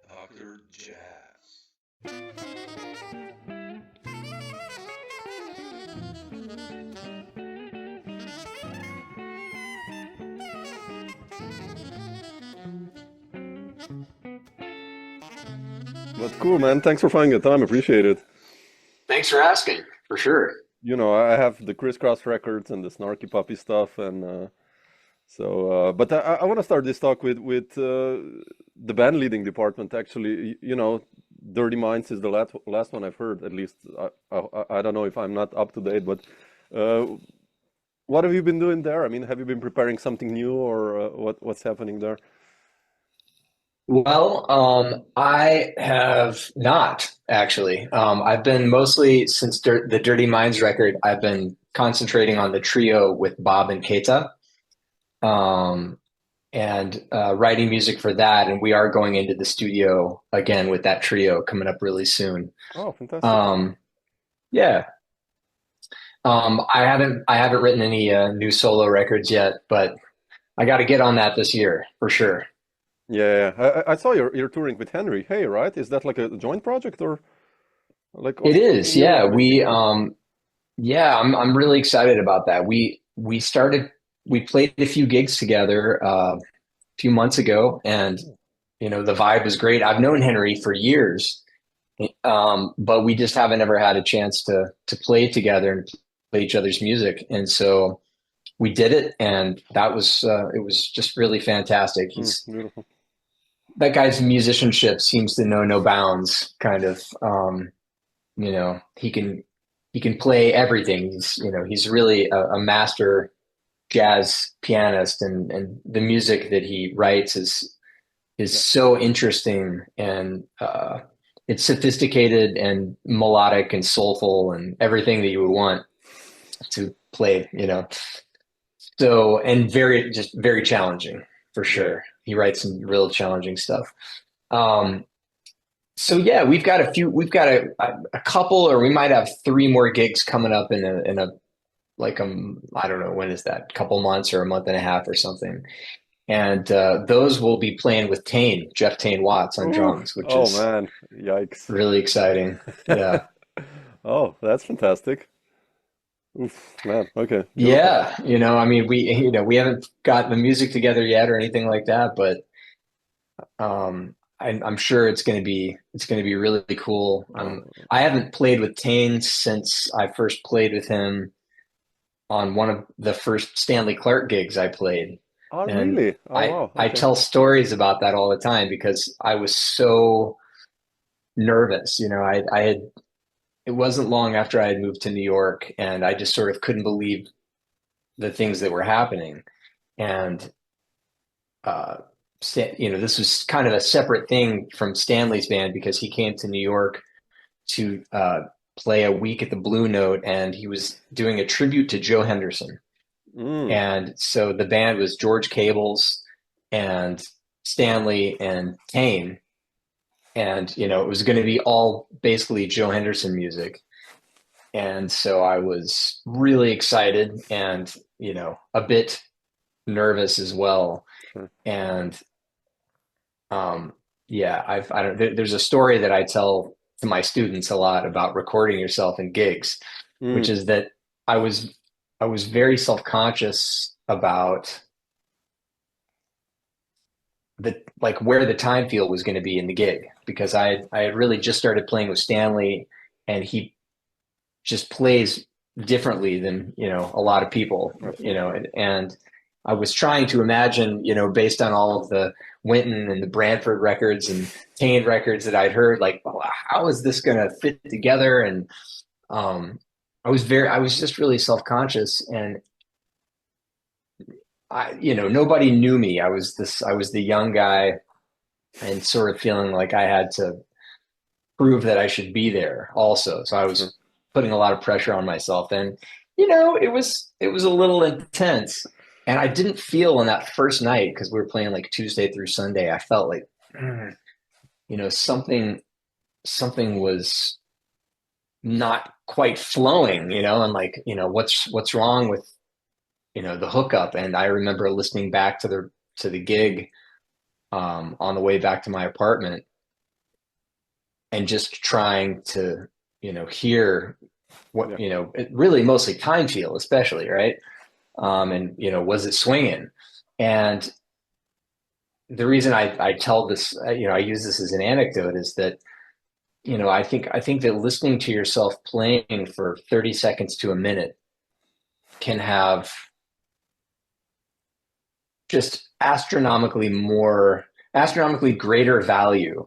Dr. Jazz. But cool, man. Thanks for finding the time. Appreciate it. Thanks for asking, for sure. I have the crisscross records and the Snarky Puppy stuff, and but I want to start this talk with the band leading department. Actually, Dirty Minds is the last one I've heard. At least I don't know if I'm not up to date, but uh, what have you been doing there? I mean, have you been preparing something new, or what's happening there? Well, I have not actually. I've been mostly since the Dirty Minds record, I've been concentrating on the trio with Bob and Keita, um, and writing music for that. And we are going into the studio again with that trio coming up really soon. Oh, fantastic. Um, yeah. I haven't written any new solo records yet, but I got to get on that this year for sure. Yeah, yeah. I saw you're touring with Henry. Hey, right? Is that like a joint project or like It also something is, new? yeah. Or Yeah, I'm really excited about that. We played a few gigs together a few months ago, and the vibe was great. I've known Henry for years, but we just haven't ever had a chance to play together and play each other's music. And so we did it, and it was just really fantastic. beautiful. That guy's musicianship seems to know no bounds, kind of. You know, he can play everything. He's really a master jazz pianist, and the music that he writes is Yeah. so interesting, and it's sophisticated and melodic and soulful and everything that you would want to play. So, and very challenging for Yeah. sure. He writes some real challenging stuff. Um, so yeah, we've got a couple, or we might have three more gigs coming up in a like I don't know, when is that? Couple months or a month and a half or something. And those will be playing with Jeff Tane Watts on Ooh. drums, which Oh is man. Yikes. really exciting. Yeah. Oh, that's fantastic. Oof, man. Okay. Beautiful. Yeah. I mean, we haven't got the music together yet or anything like that, but I'm sure it's going to be really cool. Oh, I haven't played with Tane since I first played with him on one of the first Stanley Clark gigs I played. oh, And really? Oh, wow. I Okay. tell stories about that all the time because I was so nervous. It wasn't long after I had moved to New York, and I just sort of couldn't believe the things that were happening. And uh, this was kind of a separate thing from Stanley's band because he came to New York to play a week at the Blue Note, and he was doing a tribute to Joe Henderson. Mm. And so the band was George Cables and Stanley and Tane. And, it was going to be all basically Joe Henderson music. And so I was really excited and, a bit nervous as well. Sure. And um, yeah, there's a story that I tell to my students a lot about recording yourself in gigs, which Mm. is that I was I was very self-conscious about the like where the time field was going to be in the gig because I had really just started playing with Stanley, and he just plays differently than a lot of people, Absolutely. and I was trying to imagine, based on all of the Winton and the Branford records and Tane records that I'd heard, like, oh, how is this going to fit together? And um, I was just really self-conscious, and nobody knew me. I was the young guy, and sort of feeling like I had to prove that I should be there also. So I Sure. was putting a lot of pressure on myself, and it was a little intense. And I didn't feel on that first night because we were playing like Tuesday through Sunday. I felt like something was not quite flowing, and like what's wrong with the hookup. And I remember listening back to the gig on the way back to my apartment and just trying to, hear what, Yeah. it really mostly time feel, especially, right? And, was it swinging? And the reason I tell this, I use this as an anecdote is that, I think that listening to yourself playing for 30 seconds to a minute can have just astronomically greater value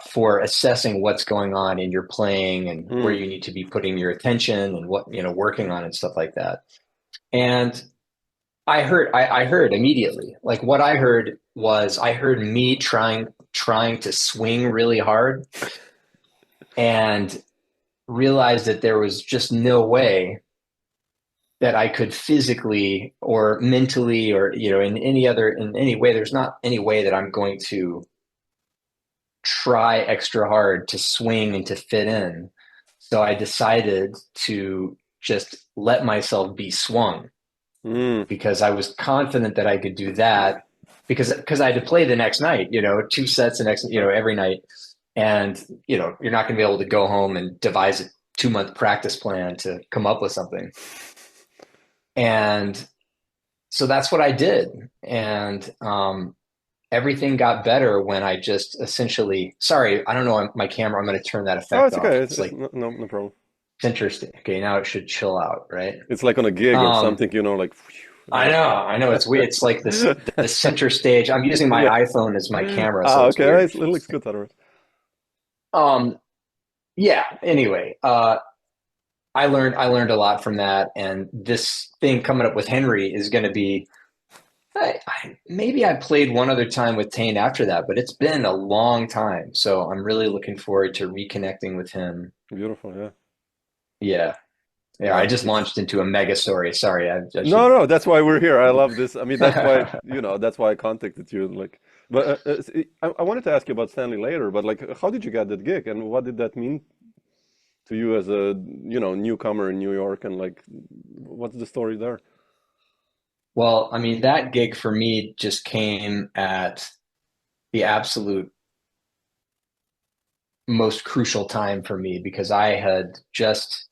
for assessing what's going on in your playing and where Mm. you need to be putting your attention and what, working on and stuff like that. And I heard immediately, like what I heard me trying to swing really hard and realized that there was just no way that I could physically or mentally or in any way, there's not any way that I'm going to try extra hard to swing and to fit in. So I decided to just let myself be swung Mm. because I was confident that I could do that because I had to play the next night, two sets the next, every night. And, you're not going to be able to go home and devise a 2-month practice plan to come up with something. And so that's what I did. And everything got better when I just essentially, sorry, I don't know my camera. I'm going to turn that Oh, effect it's okay. off. It's, It's it's like no problem. center stage. Okay, now it should chill out, right? It's like on a gig or Um, something, like. I know it's weird. It's like the center stage. I'm using my Yeah. iPhone as my camera, Ah, so it's okay. weird. It looks good that way. Um, yeah. Anyway, I learned a lot from that, and this thing coming up with Henry is going to be. Maybe I played one other time with Tane after that, but it's been a long time. So I'm really looking forward to reconnecting with him. Beautiful, yeah. Yeah. Yeah. I Yeah, just it's launched into a mega story. Sorry. I no, should. no. That's why we're here. I love this. I mean, that's why that's why I contacted you. Like, but I wanted to ask you about Stanley later. But like, how did you get that gig, and what did that mean to you as a newcomer in New York, and like, what's the story there? Well, I mean, that gig for me just came at the absolute most crucial time for me because I had just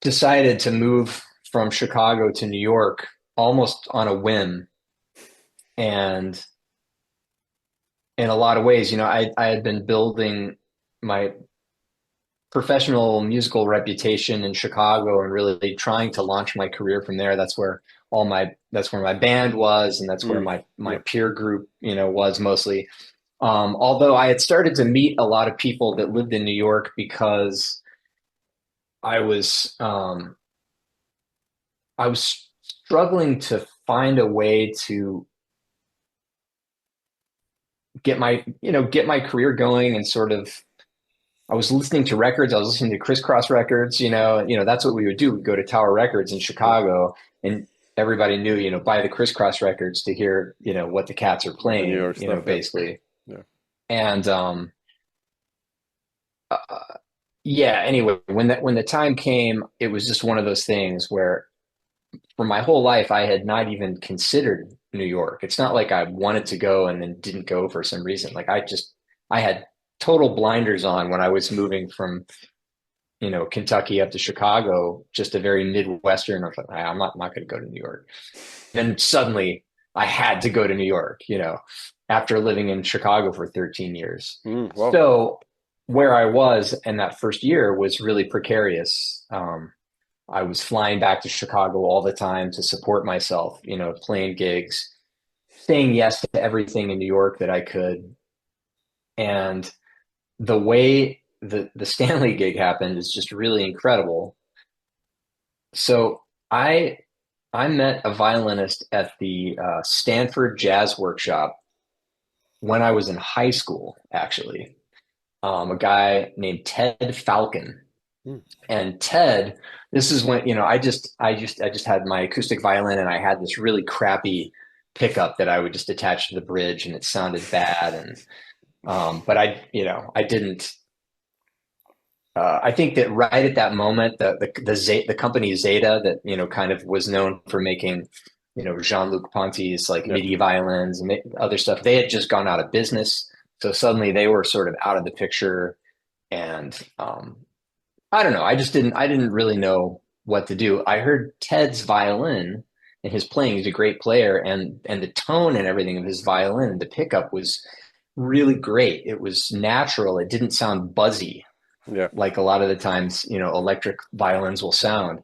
decided to move from Chicago to New York almost on a whim. And in a lot of ways, I had been building my professional musical reputation in Chicago and really trying to launch my career from there. That's where my band was, and that's where Mm, my yeah. peer group, was mostly. Although I had started to meet a lot of people that lived in New York because I was I was struggling to find a way to get my career going and sort of I was listening to records. I was listening to crisscross records, that's what we would do. We'd go to Tower Records in Yeah. Chicago and everybody knew, buy the crisscross records to hear, what the Cats are The New playing, York stuff. Yeah. basically. Yeah. And uh, yeah, anyway, when the time came, it was just one of those things where for my whole life I had not even considered New York. It's not like I wanted to go and then didn't go for some reason. Like I had total blinders on when I was moving from Kentucky up to Chicago, just a very Midwestern. I was like, I'm not going to go to New York. Then suddenly I had to go to New York, after living in Chicago for 13 years. Wow. So where I was in that first year was really precarious. I was flying back to Chicago all the time to support myself, playing gigs, saying yes to everything in New York that I could. And the way the Stanley gig happened is just really incredible. So I met a violinist at the Stanford Jazz Workshop when I was in high school, actually. A guy named Ted Falcon. Mm. And Ted, this is when, I just had my acoustic violin and I had this really crappy pickup that I would just attach to the bridge and it sounded bad. And but I didn't I think that right at that moment, the company Zeta that, you know, kind of was known for making, you know, Jean-Luc Ponty's like Yeah. MIDI violins and other stuff, they had just gone out of business. So suddenly they were sort of out of the picture. And I don't know. I didn't really know what to do. I heard Ted's violin and his playing. He's a great player, and the tone and everything of his violin, the pickup was really great. It was natural. It didn't sound buzzy Yeah. like a lot of the times, you know, electric violins will sound.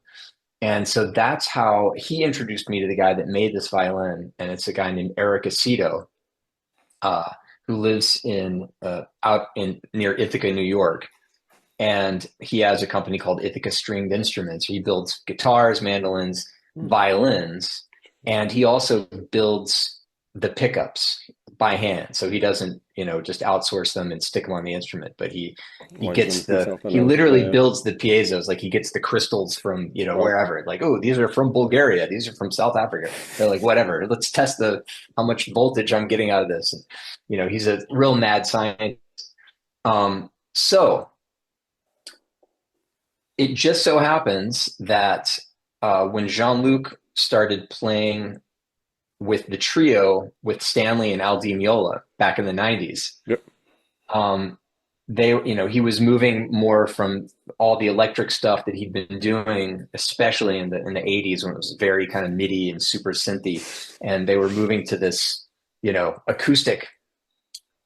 And so that's how he introduced me to the guy that made this violin, and it's a guy named Eric Aceto, uh, who lives in out in near Ithaca, New York, and he has a company called Ithaca Stringed Instruments. He builds guitars, mandolins, Hmm. violins, and he also builds the pickups by hand. So he doesn't, you know, just outsource them and stick them on the instrument, but he Wines gets them himself and he everything. literally Yeah. builds the piezos. Like he gets the crystals from, you know, Wow. wherever. Like, oh, these are from Bulgaria. These are from South Africa. They're like, whatever. Let's test the how much voltage I'm getting out of this. And, you know, he's a real mad scientist. So it just so happens that when Jean-Luc started playing with the trio with Stanley and Al Di Meola back in the 90s, Yep. they, you know, he was moving more from all the electric stuff that he'd been doing, especially in the 80s when it was very kind of MIDI and super synthy, and they were moving to this, you know, acoustic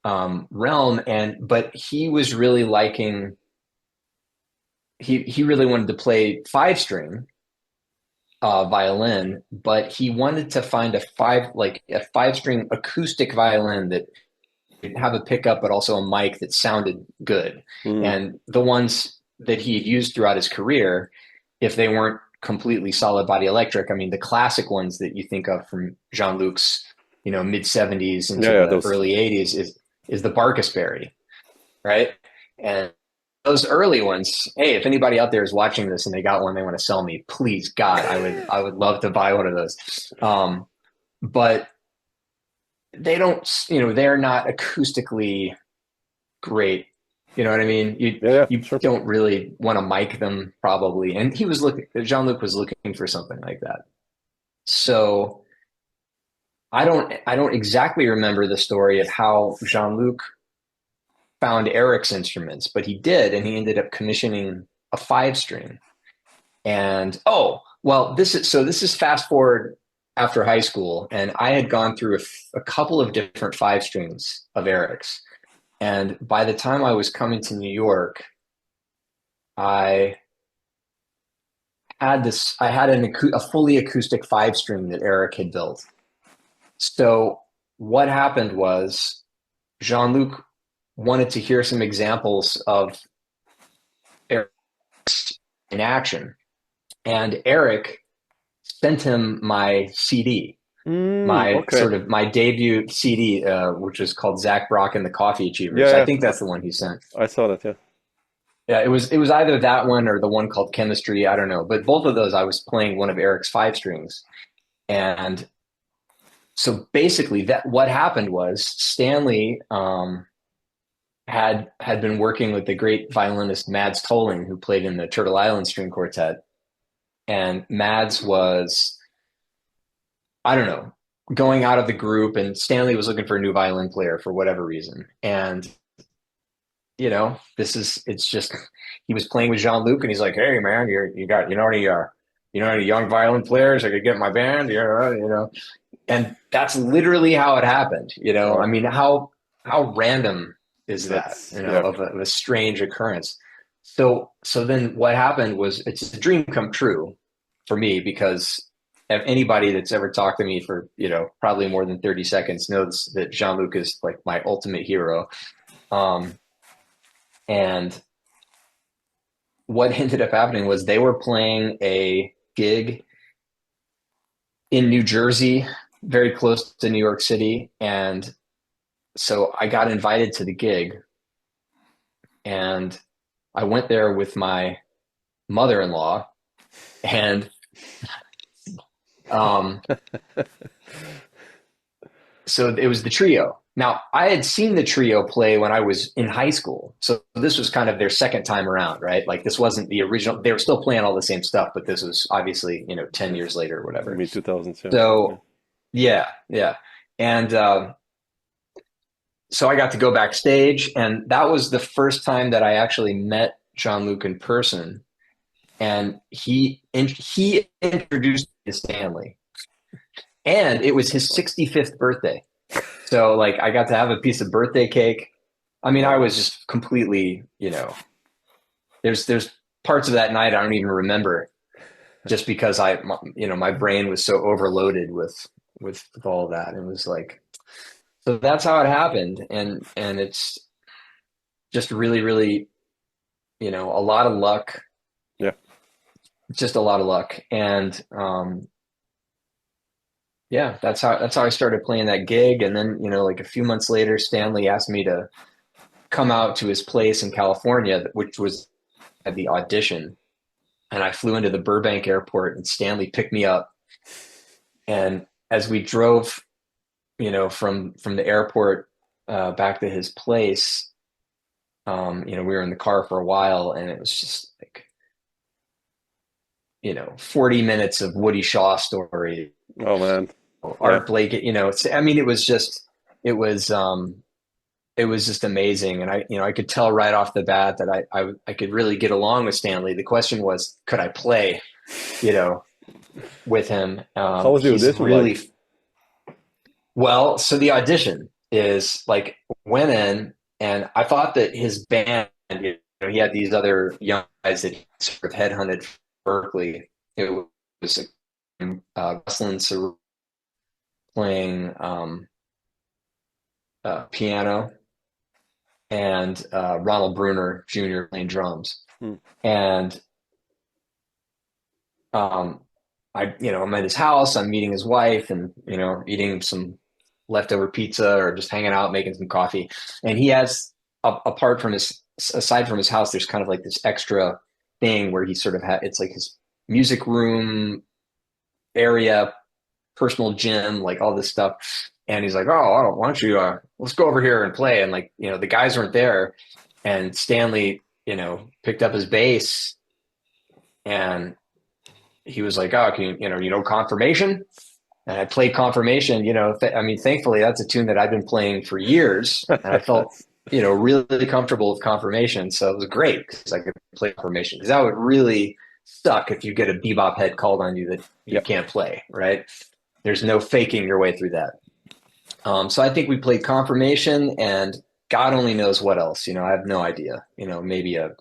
realm. And but he was really liking he really wanted to play five string violin, but he wanted to find a five string acoustic violin that could have a pickup, but also a mic that sounded good. Mm. And the ones that he had used throughout his career, if they weren't completely solid body electric, I mean, the classic ones that you think of from Jean-Luc's, you know, mid 70s into Yeah. Yeah. the Those. early 80s is the Barkusberry, right? And those early ones, hey, if anybody out there is watching this and they got one they want to sell me, please God, I would love to buy one of those. But they don't, you know, they're not acoustically great. You know what I mean? Yeah. Yeah. You Sure. don't really want to mic them probably. And he was looking, Jean-Luc was looking for something like that. So I don't exactly remember the story of how Jean-Luc found Eric's instruments, but he did, and he ended up commissioning a five string. And oh, well, this is fast forward after high school, and I had gone through a couple of different five strings of Eric's. And by the time I was coming to New York, I I had a fully acoustic five string that Eric had built. So what happened was Jean-Luc wanted to hear some examples of Eric in action. And Eric sent him my CD, Okay. my debut CD, which is called Zach Brock and the Coffee Yeah. Achievers. I Yeah. think that's the one he sent. I saw that. Yeah. Yeah, it was either that one or the one called Chemistry. I don't know, but both of those I was playing one of Eric's five strings, and so basically that what happened was Stanley had been working with the great violinist Mads Tolling, who played in the Turtle Island String Quartet, and Mads was, I don't know, going out of the group, and Stanley was looking for a new violin player for whatever reason. And, you know, it's just, he was playing with Jean-Luc and he's like, hey, man, you know, any young violin players I could get in my band? Yeah, you know, and that's literally how it happened. You know, I Wow. mean, how random is that, That's you know, yeah. of a strange occurrence. So then what happened was it's a dream come true for me because if anybody that's ever talked to me for, you know, probably more than 30 seconds knows that Jean-Luc is like my ultimate hero. Um, and what ended up happening was they were playing a gig in New Jersey, very close to New York City. And so I got invited to the gig and I went there with my mother-in-law and um, so it was the trio. Now, I had seen the trio play when I was in high school. So this was kind of their second time around, right? Like this wasn't the original. They were still playing all the same stuff, but this was obviously, 10 years later or whatever. Mid 2000s, yeah. So yeah, yeah. And so I got to go backstage, and that was the first time that I actually met Jean-Luc in person. And he introduced me to Stanley. And it was his 65th birthday. So like I got to have a piece of birthday cake. I mean, I was just completely, there's parts of that night I don't even remember, just because my brain was so overloaded with all of that. It was like, so that's how it happened. And it's just really, really, a lot of luck. Yeah. Just a lot of luck. And yeah, that's how I started playing that gig. And then, like a few months later, Stanley asked me to come out to his place in California, which was at the audition. And I flew into the Burbank airport, and Stanley picked me up. And as we drove, from the airport back to his place, we were in the car for a while, and it was just like, 40 minutes of Woody Shaw story. Oh man. Art Blake, I mean, it was just amazing. And I could tell right off the bat that I could really get along with Stanley. The question was, could I play, with him? How was the audition really like? Well, so the audition is like, went in, and I thought that his band, he had these other young guys that he sort of headhunted from Berkeley. It was Ruslan playing piano, and Ronald Bruner Jr. playing drums. And I'm at his house, I'm meeting his wife, and eating some leftover pizza or just hanging out, making some coffee. And he has, aside from his house, there's kind of like this extra thing where he sort of it's like his music room area, personal gym, like all this stuff. And he's like, oh, why don't you, let's go over here and play. And like, the guys weren't there, and Stanley, picked up his bass, and he was like, oh, can you, Confirmation? And I played Confirmation, I mean, thankfully that's a tune that I've been playing for years, and I felt, really comfortable with Confirmation. So it was great because I could play Confirmation, because that would really suck if you get a bebop head called on you that you can't play, right? There's no faking your way through that. So I think we played Confirmation, and God only knows what else, I have no idea, maybe a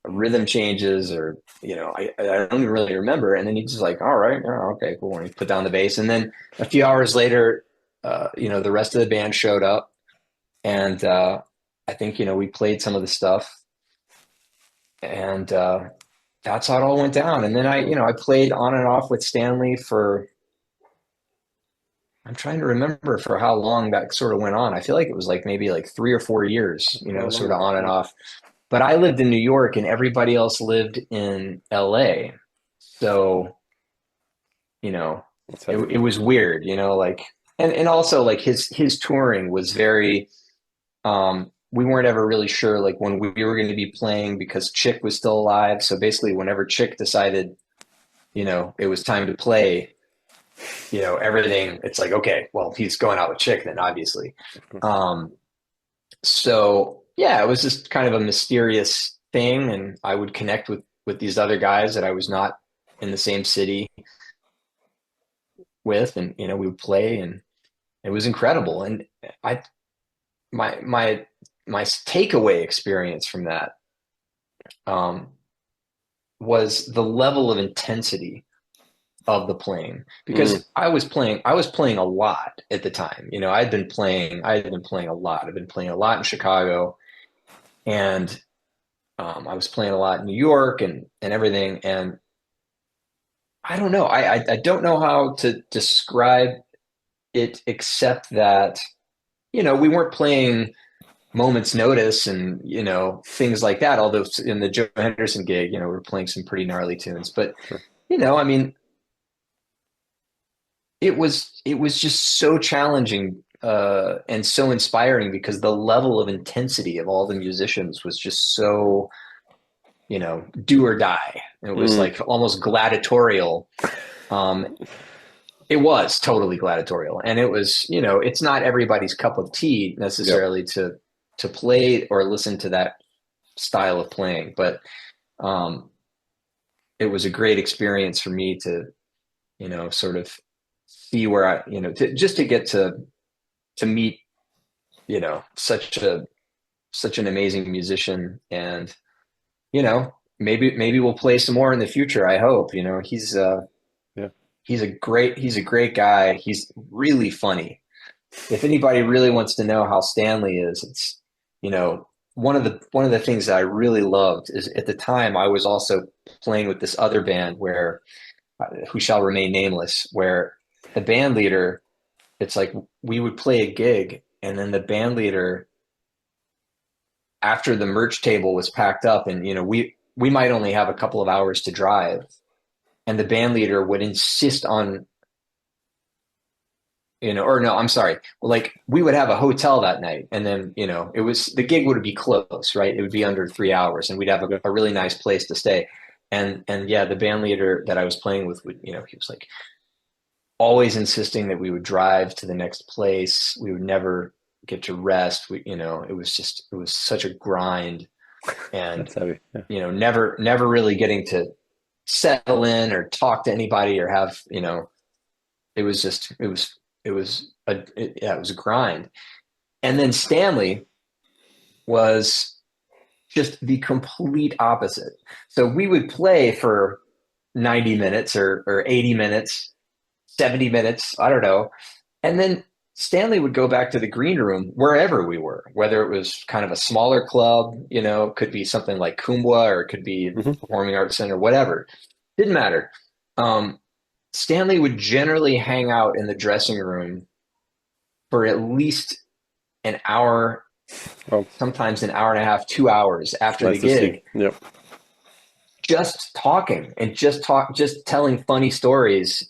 rhythm changes, or, I don't even really remember. And then he's just like, all right, okay, cool. And he put down the bass. And then a few hours later, the rest of the band showed up, and I think, we played some of the stuff, and that's how it all went down. And then I played on and off with Stanley for, I'm trying to remember for how long that sort of went on. I feel like it was like maybe like 3 or 4 years, sort of on and off. But I lived in New York, and everybody else lived in LA. So, it was weird, like, and also like his touring was very, we weren't ever really sure like when we were going to be playing, because Chick was still alive. So basically whenever Chick decided, it was time to play, everything, it's like, okay, well, he's going out with Chick then, obviously. So yeah, it was just kind of a mysterious thing. And I would connect with these other guys that I was not in the same city with, and, we would play, and it was incredible. And my takeaway experience from that, was the level of intensity of the playing, because I was playing a lot at the time. I had been playing a lot. I've been playing a lot in Chicago, and I was playing a lot in New York and everything. And I don't know. I don't know how to describe it, except that, we weren't playing Moment's Notice and, things like that. Although in the Joe Henderson gig, we were playing some pretty gnarly tunes, but, I mean, it was just so challenging and so inspiring because the level of intensity of all the musicians was just so, do or die. It was Mm, like almost gladiatorial. Um, it was totally gladiatorial, and it was, it's not everybody's cup of tea yeah. necessarily to play or listen to that style of playing, but um, it was a great experience for me to, sort of see where just to get to meet, such an amazing musician, and maybe we'll play some more in the future. I hope. Yeah. He's a great guy. He's really funny. If anybody really wants to know how Stanley is, it's you know one of the things that I really loved is at the time I was also playing with this other band where who shall remain nameless, where the band leader, it's like we would play a gig and then the band leader, after the merch table was packed up, and we might only have a couple of hours to drive, and the band leader would insist on, or no, I'm sorry, like we would have a hotel that night, and then it was the gig would be close, right? It would be under 3 hours, and we'd have Yeah. a really nice place to stay. And yeah, the band leader that I was playing with would, he was like always insisting that we would drive to the next place. We would never get to rest. It was such a grind, and That's heavy. Yeah. never really getting to settle in or talk to anybody or have, it was just, yeah, it was a grind. And then Stanley was just the complete opposite. So we would play for 90 minutes or 80 minutes, 70 minutes, I don't know. And then Stanley would go back to the green room wherever we were, whether it was kind of a smaller club, it could be something like Kumbwa, or it could be Hmm. Performing Arts Center, whatever. Didn't matter. Um, Stanley would generally hang out in the dressing room for at least an hour, Well, sometimes an hour and a half, 2 hours it's after the nice to see. gig, Yeah. just talking and just telling funny stories,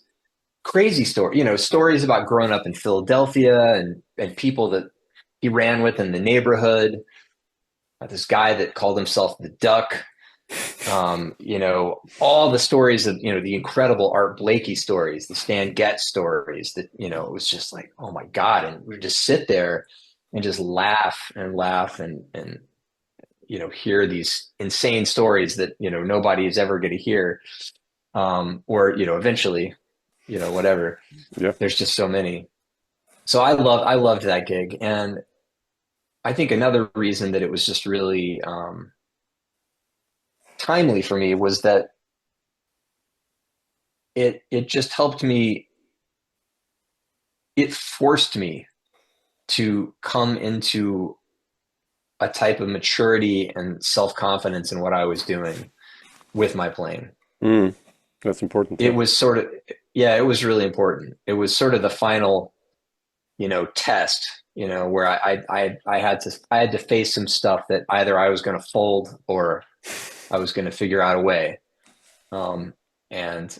crazy story, stories about growing up in Philadelphia, and people that he ran with in the neighborhood. This guy that called himself the Duck. All the stories of, the incredible Art Blakey stories, the Stan Getz stories that, it was just like, oh my God. And we would just sit there and just laugh and laugh and hear these insane stories that, nobody is ever going to hear. Or, eventually, whatever. Yeah. There's just so many. So I loved that gig. And I think another reason that it was just really, timely for me was that it just helped me. It forced me to come into a type of maturity and self-confidence in what I was doing with my playing. Mm, that's important. It Yeah. was sort of, yeah, it was really important. It was sort of the final, test, where I had to face some stuff that either I was going to fold or I was going to figure out a way. And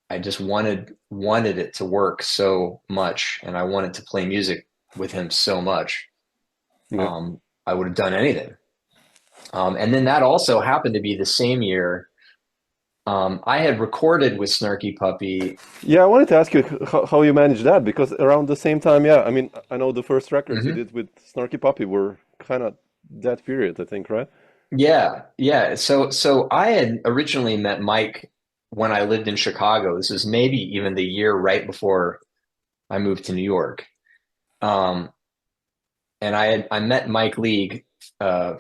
I just wanted it to work so much, and I wanted to play music with him so much. Yeah. I would have done anything. And then that also happened to be the same year. I had recorded with Snarky Puppy. Yeah, I wanted to ask you how you managed that because around the same time, yeah, I mean, I know the first records you Mhm. did with Snarky Puppy were kind of that period, I think, right? Yeah, yeah. So I had originally met Mike when I lived in Chicago. This was maybe even the year right before I moved to New York. Um, and I met Mike League, uh,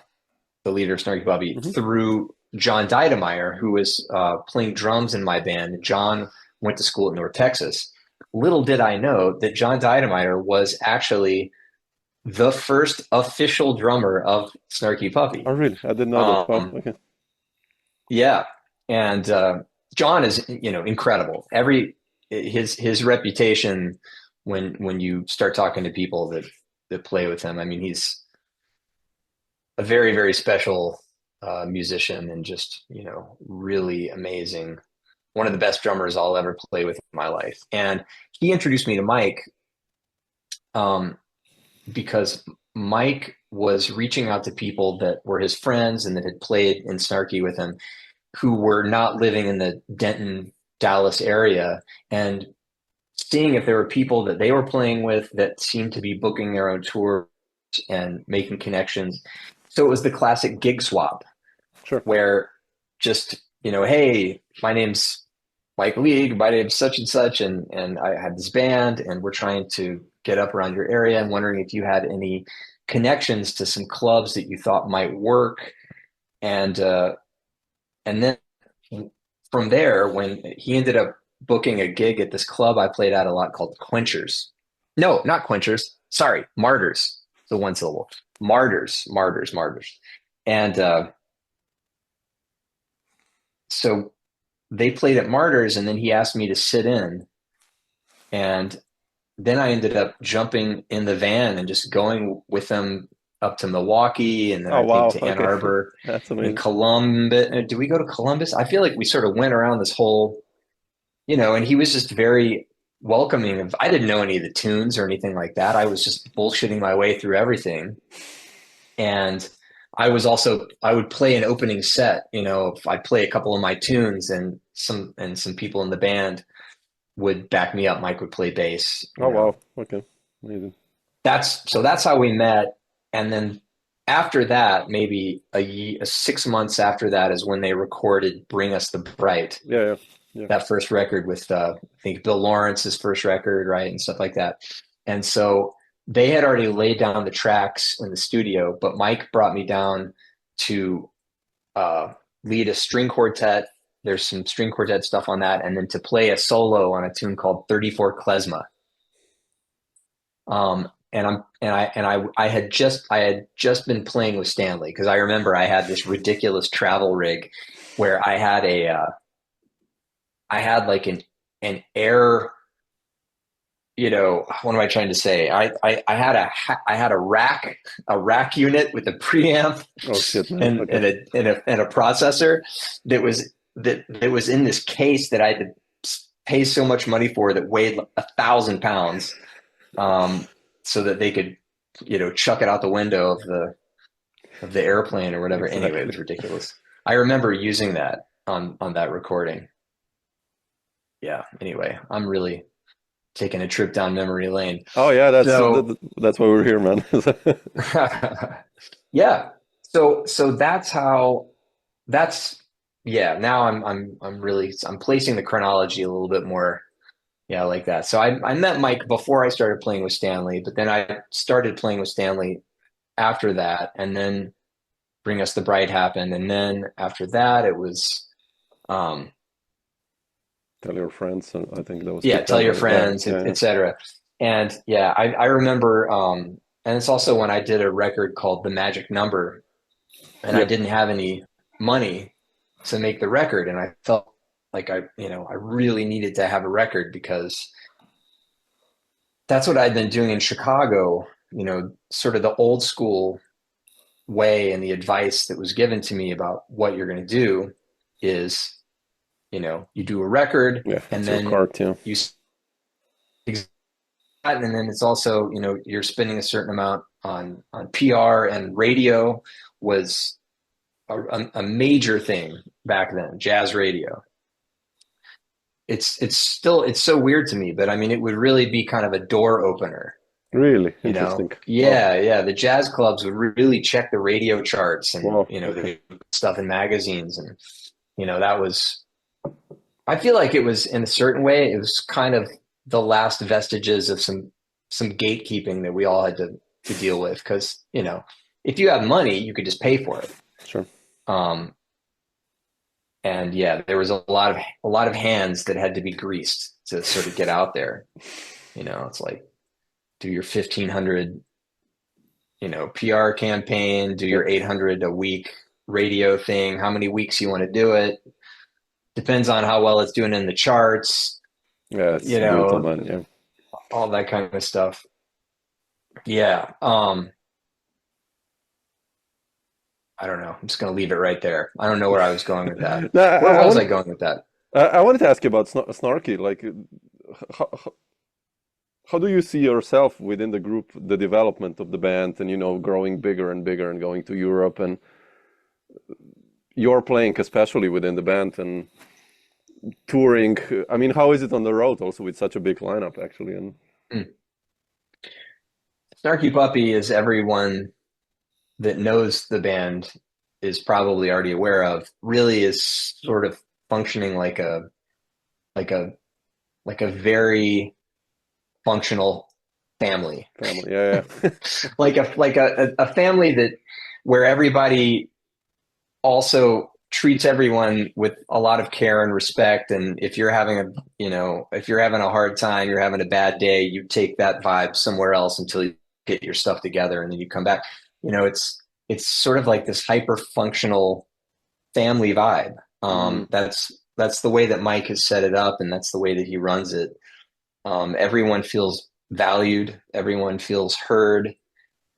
the leader of Snarky Puppy, Hmm. through John Deidemeyer, who was playing drums in my band. John went to school at North Texas. Little did I know that John Deidemeyer was actually the first official drummer of Snarky Oh, Puppy. really? I didn't know that. Wow. Um, Okay. yeah, and John is, incredible. His reputation, when you start talking to people that play with him, I mean, he's a very, very special musician, and just, really amazing. One of the best drummers I'll ever play with in my life. And he introduced me to Mike. because Mike was reaching out to people that were his friends and that had played in Snarky with him, who were not living in the Denton, Dallas area, and seeing if there were people that they were playing with that seemed to be booking their own tours and making connections. So it was the classic gig swap Sure. where just, hey, my name's Mike League, my name's such and such, and I have this band and we're trying to get up around your area. I'm wondering if you had any connections to some clubs that you thought might work. And then from there, when he ended up booking a gig at this club I played at a lot called Quenchers. No, not Quenchers. Sorry, Martyrs. The one syllable. Martyrs. And so they played at Martyrs, and then he asked me to sit in. And then I ended up jumping in the van and just going with them up to Milwaukee, and then I think to Ann Arbor. That's amazing. And Columbus. Did we go to Columbus? I feel like we sort of went around this whole, and he was just very welcoming of, I didn't know any of the tunes or anything like that. I was just bullshitting my way through everything. And I would play an opening set, if I'd play a couple of my tunes and some people in the band would back me up. Mike would play bass. Wow. Okay. Amazing. That's how we met. And then after that, maybe 6 months after that is when they recorded Bring Us the Bright. Yeah. That first record with, I think, Bill Lawrence's first record, right? And stuff like that. And so they had already laid down the tracks in the studio, but Mike brought me down to lead a string quartet. There's some string quartet stuff on that. And then to play a solo on a tune called 34 Klezmer. I had just been playing with Stanley, because I remember I had this ridiculous travel rig where I had like an air, what am I trying to say? I had a rack unit with a preamp and a processor that was in this case that I had to pay so much money for, that weighed 1,000 pounds. So that they could, chuck it out the window of the airplane or whatever. Exactly. Anyway, it was ridiculous. I remember using that on that recording. Yeah. Anyway, I'm really taking a trip down memory lane. Oh yeah, that's why we're here, man. Yeah. So now I'm placing the chronology a little bit more. Yeah, like that. So I met Mike before I started playing with Stanley, but then I started playing with Stanley after that, and then Bring Us the Bright happened, and then after that it was Tell Your Friends. I think that was Tell Your Friends, etc. And I remember, and it's also when I did a record called The Magic Number, and I didn't have any money to make the record, and I felt like I really needed to have a record, because that's what I'd been doing in Chicago, sort of the old school way, and the advice that was given to me about what you're going to do is, you do a record, and then you, and then it's also, you're spending a certain amount on PR, and radio was a major thing back then, jazz radio. It's so weird to me, but I mean, it would really be kind of a door opener. Really interesting. Yeah. The jazz clubs would really check the radio charts, and the stuff in magazines, and that was. I feel like it was, in a certain way, it was kind of the last vestiges of some gatekeeping that we all had to deal with, because if you have money, you could just pay for it. Sure. And there was a lot of hands that had to be greased to sort of get out there. It's like, do your 1,500, PR campaign, do your 800 a week radio thing, how many weeks you want to do it. Depends on how well it's doing in the charts. Yeah, it's all that kind of stuff. Yeah. I don't know. I'm just going to leave it right there. I don't know where I was going with that. Where was I going with that? I wanted to ask you about Snarky. Like, how do you see yourself within the group, the development of the band, and growing bigger and bigger and going to Europe, and your playing especially within the band and touring? I mean, how is it on the road also with such a big lineup actually? And Mm. Snarky Puppy, is everyone that knows the band is probably already aware of, really is sort of functioning like a like a like a very functional family. yeah. like a family that where everybody also treats everyone with a lot of care and respect. And if you're having a hard time, you're having a bad day, you take that vibe somewhere else until you get your stuff together and then you come back. It's sort of like this hyper functional family vibe. That's the way that Mike has set it up, and that's the way that he runs it. Everyone feels valued, everyone feels heard,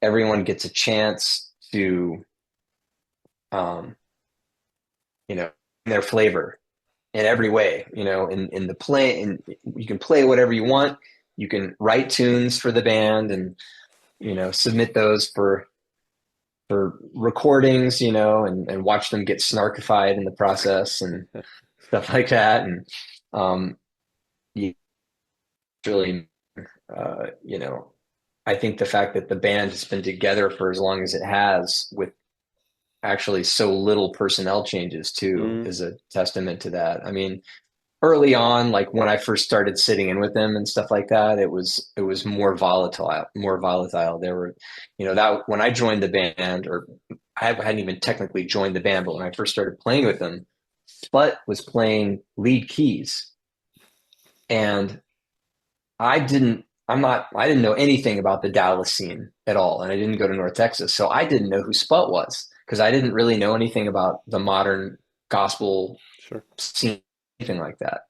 everyone gets a chance to their flavor in every way, in the play, and you can play whatever you want. You can write tunes for the band and, submit those for recordings, and watch them get snarkified in the process and stuff like that. And, you really, I think the fact that the band has been together for as long as it has, with actually so little personnel changes too, is a testament to that. I mean, early on, like when I first started sitting in with them and stuff like that, it was more volatile. There were, that when I joined the band, or I hadn't even technically joined the band, but when I first started playing with them, Sput was playing lead keys, and I didn't know anything about the Dallas scene at all, and I didn't go to North Texas, so I didn't know who Sput was, because I didn't really know anything about the modern gospel scene, anything like that.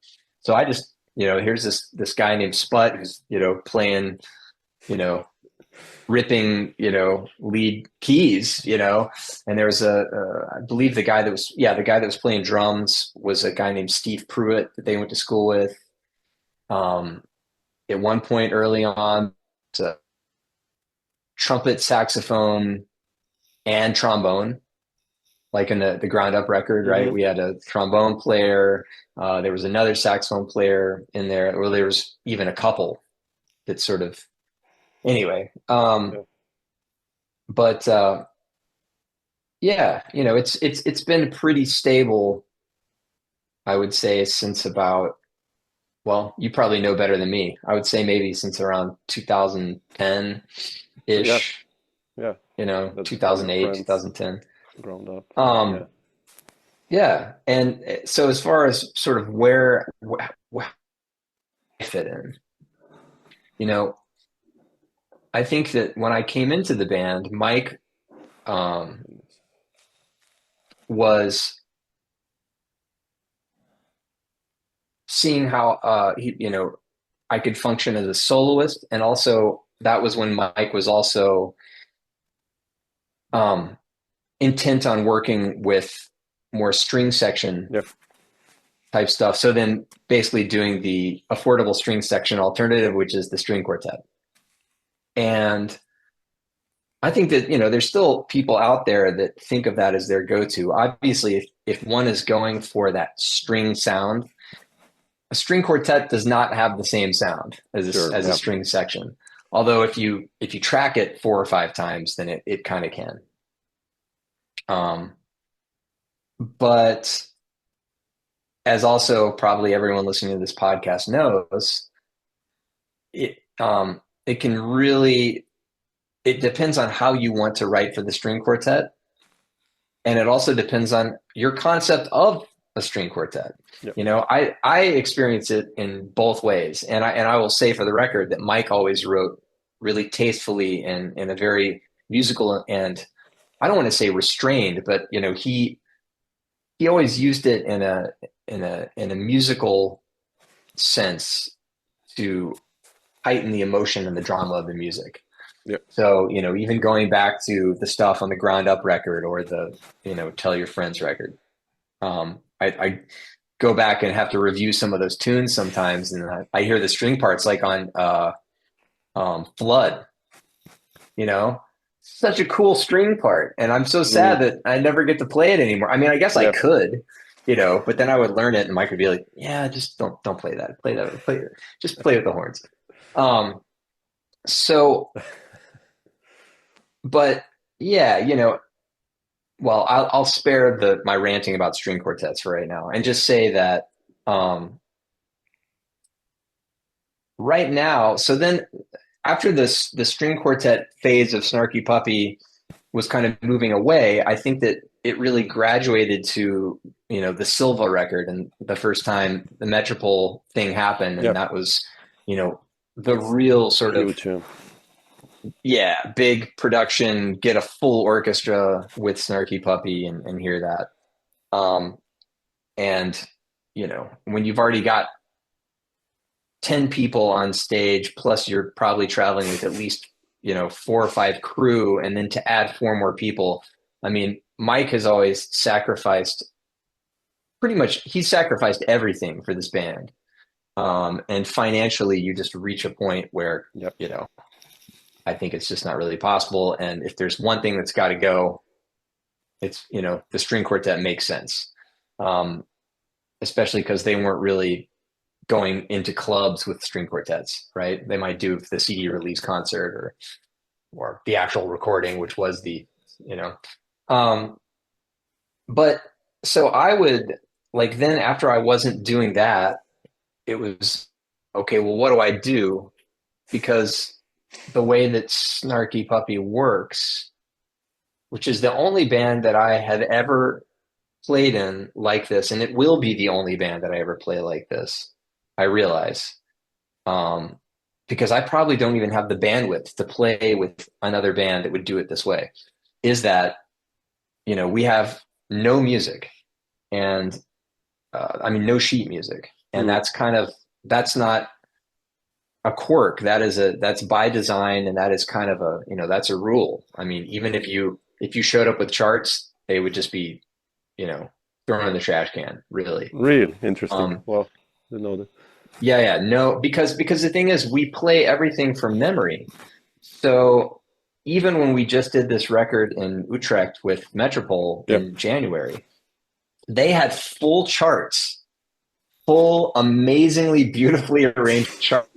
So I just, here's this guy named Sput who's, playing, ripping, lead keys, and there was I believe the guy that was playing drums was a guy named Steve Pruitt that they went to school with. At one point early on, trumpet, saxophone, and trombone, like in the ground up record, right? We had a trombone player. There was another saxophone player in there, or there was even a couple that sort of, anyway. But yeah, it's been pretty stable, I would say, since about, well, you probably know better than me. I would say maybe since around 2010-ish. Yeah. 2008, 2010. Ground up. Yeah. And so as far as sort of where I fit in, I think that when I came into the band, Mike was seeing how I could function as a soloist, and also that was when Mike was also intent on working with more string section type stuff. So then basically doing the affordable string section alternative, which is the string quartet. And I think that, there's still people out there that think of that as their go-to. Obviously, if one is going for that string sound, a string quartet does not have the same sound as a string section. Although if you track it 4 or 5 times, then it kind of can. But as also probably everyone listening to this podcast knows, it can really, it depends on how you want to write for the string quartet. And it also depends on your concept of a string quartet. I experience it in both ways. And I will say for the record that Mike always wrote really tastefully and in a very musical, and I don't want to say restrained, but he always used it in a musical sense to heighten the emotion and the drama of the music. So, even going back to the stuff on the Ground Up record or the, Tell Your Friends record, I go back and have to review some of those tunes sometimes, and I hear the string parts like on Flood, you know, such a cool string part. And I'm so sad that I never get to play it anymore. I mean, I guess I Yeah. could, you know, but then I would learn it and Mike would be like, yeah, just don't play that. Play that. Just play with the horns. So, but yeah, you know, well, I'll spare my ranting about string quartets for right now and just say that right now, so then after the string quartet phase of Snarky Puppy was kind of moving away, I think that it really graduated to, you know, the Silva record and the first time the Metropole thing happened. And that was, you know, the real sort of, big production, get a full orchestra with Snarky Puppy and hear that. And, you know, when you've already got 10 people on stage, plus you're probably traveling with at least, you know, 4 or 5 crew, and then to add 4 more people. I mean, Mike has always sacrificed he's sacrificed everything for this band. And financially, you just reach a point where, you know, I think it's just not really possible. And if there's one thing that's got to go, it's, you know, the string quartet makes sense. Especially because they weren't really going into clubs with string quartets, right? They might do the CD release concert or the actual recording, which was the, you know, but so I would like, then after I wasn't doing that, it was, okay, well, what do I do? Because the way that Snarky Puppy works, which is the only band that I had ever played in like this, and it will be the only band that I ever play like this, I realize, because I probably don't even have the bandwidth to play with another band that would do it this way, is that, you know, we have no music and I mean, no sheet music. And that's not a quirk. That's by design. And that is kind of a, you know, that's a rule. I mean, even if you showed up with charts, they would just be, you know, thrown in the trash can, really. Really interesting. Well, didn't know that. Yeah, no, because the thing is, we play everything from memory. So even when we just did this record in Utrecht with Metropole in January, they had full charts, full, amazingly beautifully arranged charts,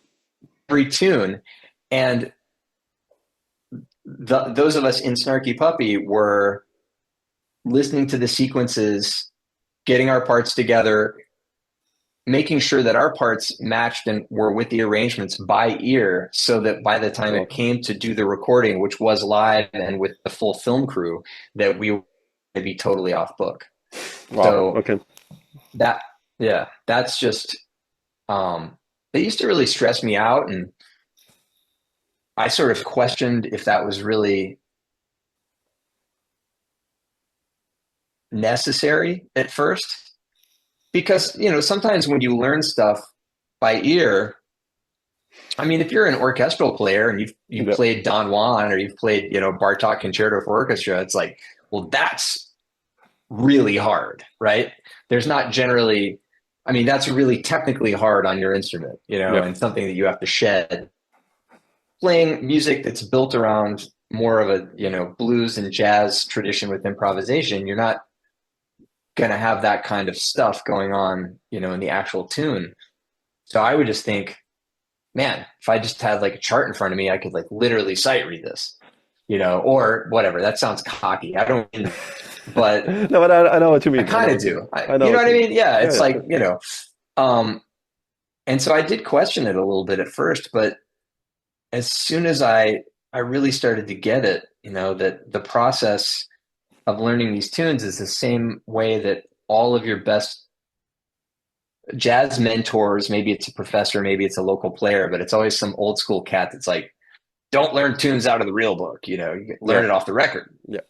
every tune, and those of us in Snarky Puppy were listening to the sequences, getting our parts together, making sure that our parts matched and were with the arrangements by ear, so that by the time it came to do the recording, which was live and with the full film crew, that we would be totally off book. Wow. So okay. That's just, it used to really stress me out. And I sort of questioned if that was really necessary at first, because, you know, sometimes when you learn stuff by ear, I mean, if you're an orchestral player and you've played Don Juan, or you've played, you know, Bartok Concerto for Orchestra, it's like, well, that's really hard, right? There's not generally, I mean, that's really technically hard on your instrument, you know, and something that you have to shed. Playing music that's built around more of a, you know, blues and jazz tradition with improvisation, you're not going to have that kind of stuff going on, you know, in the actual tune. So I would just think, man, if I just had like a chart in front of me, I could like literally sight read this, you know, or whatever. That sounds cocky. I don't mean, but no, but I know what you mean. I kind of do. I know you know what I mean? Yeah, it's like, sure. you know, and so I did question it a little bit at first, but as soon as I really started to get it, you know, that the process of learning these tunes is the same way that all of your best jazz mentors, maybe it's a professor, maybe it's a local player, but it's always some old school cat that's like, don't learn tunes out of the real book, you know, you learn it off the record. Yeah.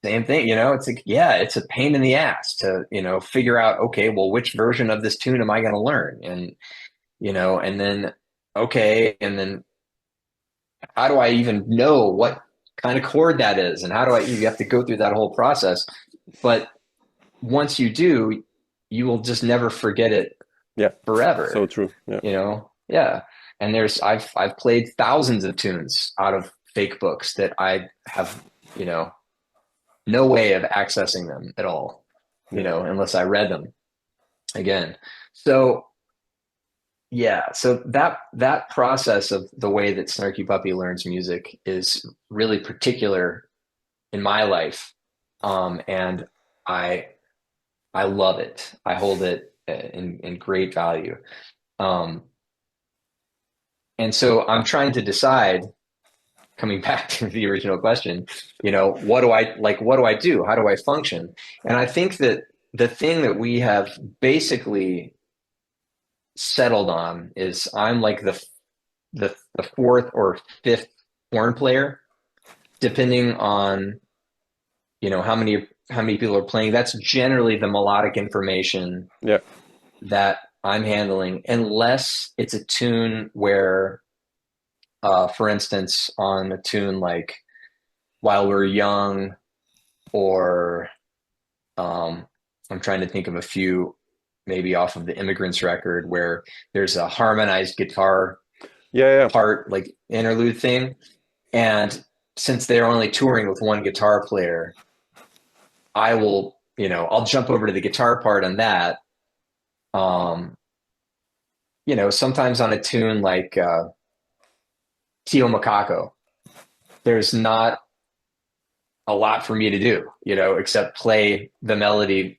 Same thing, you know, it's like, it's a pain in the ass to, you know, figure out, okay, well, which version of this tune am I going to learn? And, you know, and then, okay, and then how do I even know what kind of chord that is? And how do you have to go through that whole process. But once you do, you will just never forget it forever. So true. Yeah. You know? Yeah. And I've played thousands of tunes out of fake books that I have, you know, no way of accessing them at all, Yeah. unless I read them again. So yeah, so that process of the way that Snarky Puppy learns music is really particular in my life. And I I love it. I hold it in great value. Um, and so I'm trying to decide, coming back to the original question, what do I like? What do I do? How do I function? And I think that the thing that we have basically settled on is I'm like the fourth or fifth horn player, depending on how many people are playing. That's generally the melodic information Yeah. that I'm handling, unless it's a tune where, for instance, on a tune like While We're Young, or I'm trying to think of a few maybe off of the Immigrants record where there's a harmonized guitar Yeah. Yeah. part, like interlude thing. And since they're only touring with one guitar player, I'll jump over to the guitar part on that. Um, Sometimes on a tune like Tio Macaco, there's not a lot for me to do, except play the melody,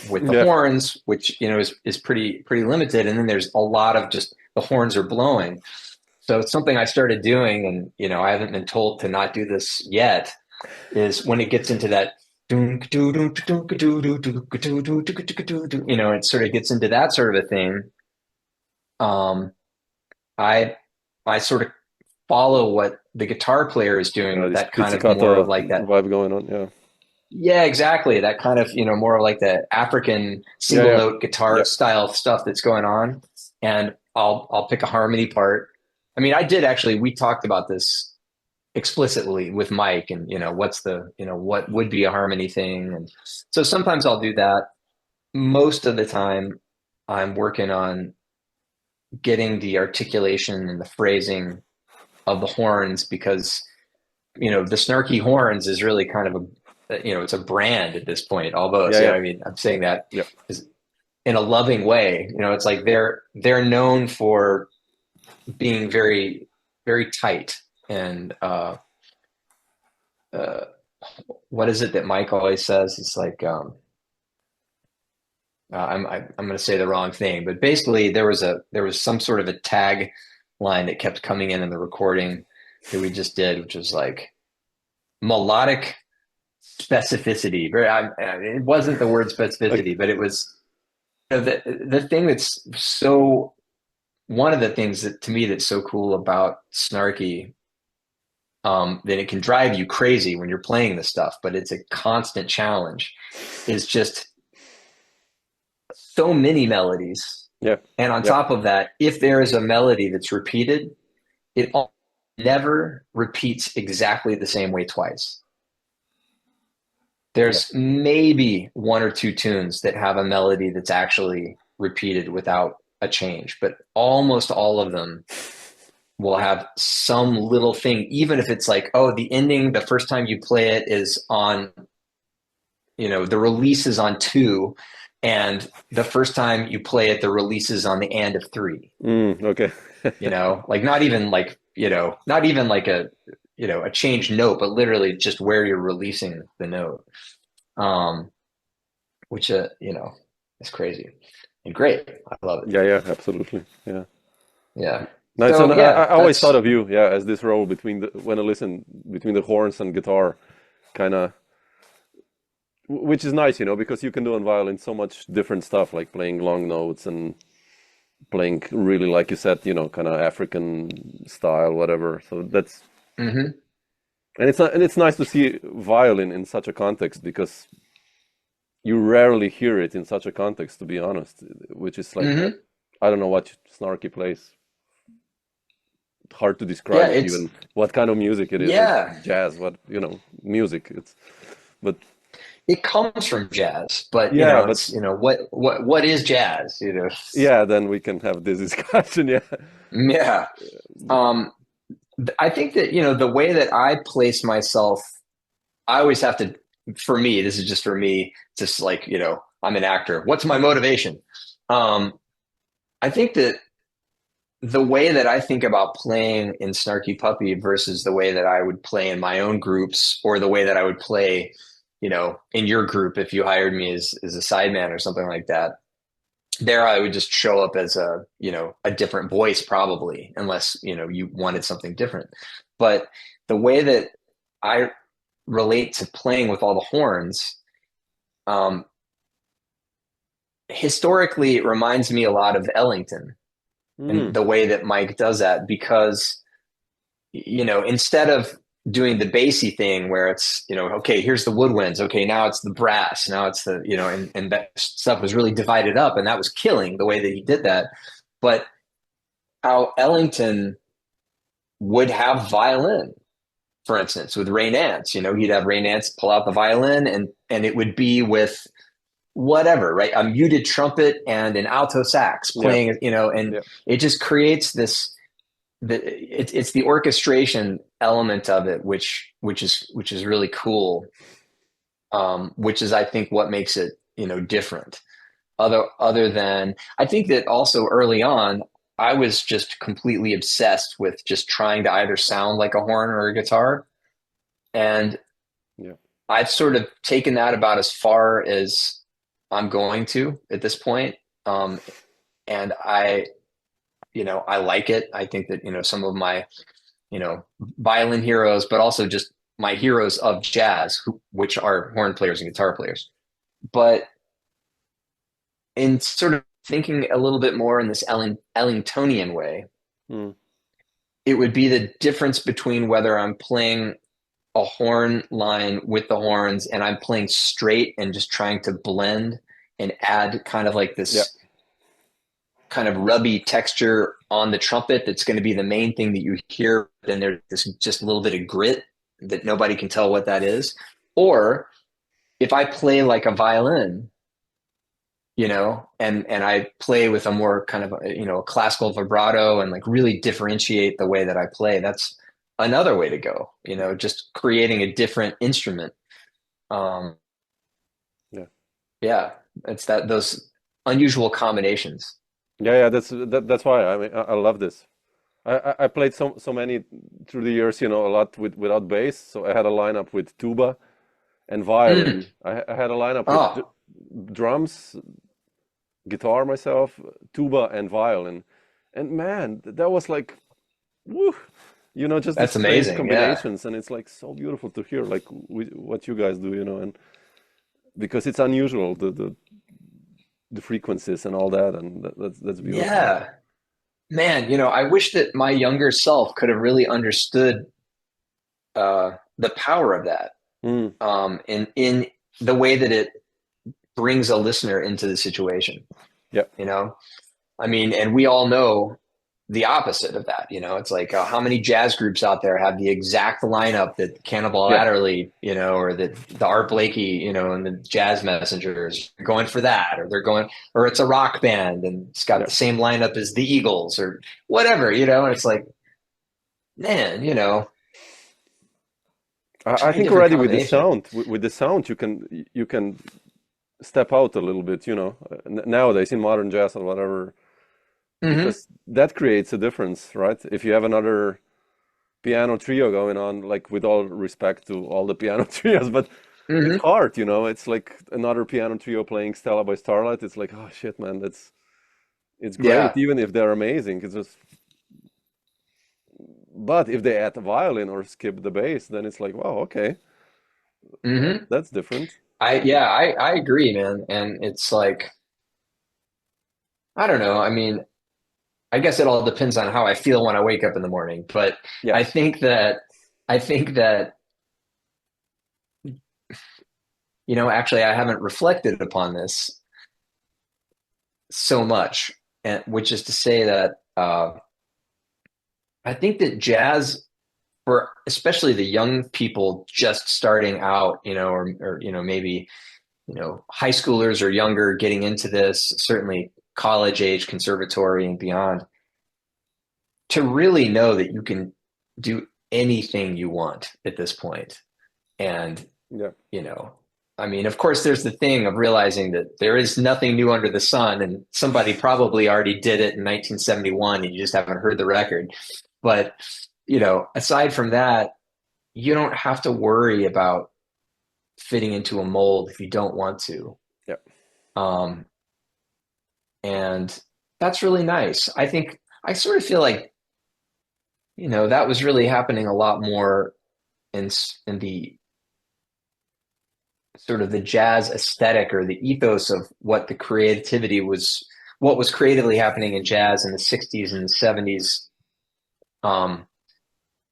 with the Yeah. horns, which, is pretty limited. And then there's a lot of just the horns are blowing. So it's something I started doing, and, I haven't been told to not do this yet, is when it gets into that, it sort of gets into that sort of a thing. I I sort of follow what the guitar player is doing with This that kind of more of pizzicato like that. vibe going on. Yeah. Yeah, exactly. That kind of, more of like the African Yeah. single Yeah. note guitar Yeah. style stuff that's going on. And I'll pick a harmony part. I mean, I did actually, we talked about this explicitly with Mike, and, what would be a harmony thing. And so sometimes I'll do that. Most of the time I'm working on getting the articulation and the phrasing of the horns, because the snarky horns is really kind of it's a brand at this point, almost. Yeah. Yeah, Yeah. I mean, I'm saying that Yeah. is in a loving way. It's like they're known for being very, very tight. And uh, what is it that Mike always says? It's like, I'm going to say the wrong thing, but basically there was some sort of a tag line that kept coming in the recording that we just did, which was like melodic specificity. It wasn't the word Like, specificity, but it was the thing that's so, one of the things that to me that's so cool about Snarky, that it can drive you crazy when you're playing this stuff, but it's a constant challenge, is just so many melodies. yeah. And on Yeah. top of that, if there is a melody that's repeated, it never repeats exactly the same way twice. Yeah. There's maybe one or two tunes that have a melody that's actually repeated without a change, but almost all of them will have some little thing, even if it's like, oh, the ending, the first time you play it is on, the release is on 2, and the first time you play it, the release is on the end of 3. Okay. Like not even like a changed note, but literally just where you're releasing the note. Which is crazy and great. I love it. Yeah. Yeah. Absolutely. Yeah. Yeah. Nice. And So I yeah, always thought that's of you, yeah, as this role when I listen between the horns and guitar, kind of, which is nice, because you can do on violin so much different stuff, like playing long notes and playing really, like you said, kind of African style, whatever. So that's, hmm and it's nice to see violin in such a context, because you rarely hear it in such a context, to be honest, which is like, hmm I don't know what Snarky plays. Hard to yeah, describe it, it's even what kind of music it is. It's yeah, jazz, what, music. But it comes from jazz, but Yeah, but it's what is jazz? yeah, then we can have this discussion. Yeah. Yeah. Um, I think that the way that I place myself, I always have to. For me, this is just for me. Just like I'm an actor. What's my motivation? Um, I think that the way that I think about playing in Snarky Puppy versus the way that I would play in my own groups, or the way that I would play, in your group if you hired me as a sideman or something like that. There, I would just show up as a different voice probably, unless you wanted something different. But the way that I relate to playing with all the horns, um, historically, it reminds me a lot of Ellington and Mm, the way that Mike does that, because instead of doing the bassy thing where it's, okay, here's the woodwinds. Okay, now it's the brass. Now it's the, and that stuff was really divided up, and that was killing the way that he did that. But how Ellington would have violin, for instance, with Ray Nance, he'd have Ray Nance pull out the violin, and it would be with whatever, right? A muted trumpet and an alto sax yeah, playing, and yeah, it just creates this it's the orchestration element of it, which is really cool. Which is, I think, what makes it different. Other than, I think that also early on, I was just completely obsessed with just trying to either sound like a horn or a guitar, and yeah. I've sort of taken that about as far as I'm going to at this point. Um, and I like it. I think that some of my violin heroes, but also just my heroes of jazz, which are horn players and guitar players. But in sort of thinking a little bit more in this Ellingtonian way, Mm, it would be the difference between whether I'm playing a horn line with the horns and I'm playing straight and just trying to blend and add kind of like yeah, this kind of rubby texture on the trumpet that's going to be the main thing that you hear. Then there's this just a little bit of grit that nobody can tell what that is. Or if I play like a violin, and I play with a more kind of a classical vibrato and like really differentiate the way that I play, that's another way to go. Just creating a different instrument. Um, yeah, yeah, it's those unusual combinations. yeah, yeah. That's why I mean I love this. I played so many through the years, a lot without bass. So I had a lineup with tuba and Mm. violin. I had a lineup with Oh, drums, guitar myself, tuba and violin. And man, that was like, woo, just these that's strange amazing. Yeah. combinations, and it's like so beautiful to hear, like what you guys do, and because it's unusual, the frequencies and all that, and that's beautiful. Yeah. Man, I wish that my younger self could have really understood the power of that, Mm, in the way that it brings a listener into the situation. yeah, You know, I mean, and we all know the opposite of that. It's like, how many jazz groups out there have the exact lineup that Cannibal yeah, Adderley, or that the Art Blakey, and the Jazz Messengers are going for that, or they're going, or it's a rock band and it's got yeah. the same lineup as the Eagles or whatever, and it's like, man, I trying think different already with the combinations. sound, with the sound, you can step out a little bit, nowadays in modern jazz and whatever, Hmm. because that creates a difference, right? If you have another piano trio going on, like with all respect to all the piano trios, but it's Hmm. hard, it's like another piano trio playing Stella by Starlight. It's like, oh shit, man, it's great, Yeah. even if they're amazing. It's just, but if they add the violin or skip the bass, then it's like, wow, okay, Hmm. that's different. I agree, man. And it's like, I don't know. I mean, I guess it all depends on how I feel when I wake up in the morning. But I Yes. think that I think that actually, I haven't reflected upon this so much, and which is to say that I think that jazz. for especially the young people just starting out, or maybe, high schoolers or younger getting into this, certainly college age, conservatory and beyond, to really know that you can do anything you want at this point. And, Yeah. I mean, of course, there's the thing of realizing that there is nothing new under the sun, and somebody probably already did it in 1971 and you just haven't heard the record. But, aside from that, you don't have to worry about fitting into a mold if you don't want to. Yeah. And that's really nice. I sort of feel like, that was really happening a lot more in the sort of the jazz aesthetic or the ethos of what what was creatively happening in jazz in the 60s and the 70s,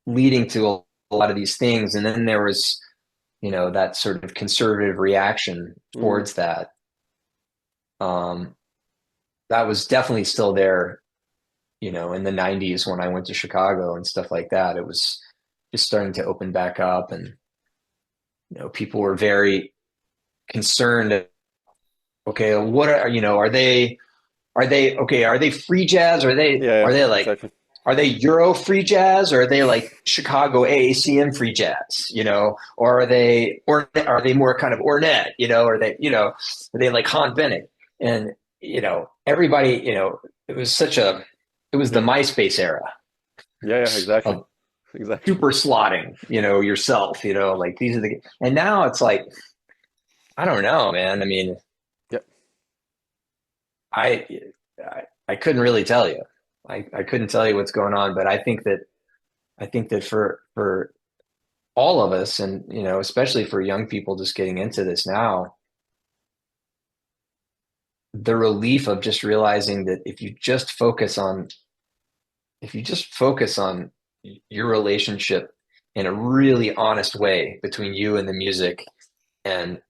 leading to a lot of these things. And then there was, that sort of conservative reaction towards that. That was definitely still there, in the 90s when I went to Chicago and stuff like that. It was just starting to open back up, and people were very concerned. Okay, what are they okay? Are they free jazz? Are they like exactly. Are they Euro free jazz, or are they like Chicago AACM free jazz? Or are they more kind of Ornette? Are they like Han Bennett? And everybody, it was it was the MySpace era. Yeah, exactly. Exactly. Super slotting, yourself, like these are and now it's like, I don't know, man. I mean, Yep. I couldn't really tell you. I couldn't tell you what's going on, but I think that for all of us, and especially for young people just getting into this now, the relief of just realizing that if you just focus on your relationship in a really honest way between you and the music, and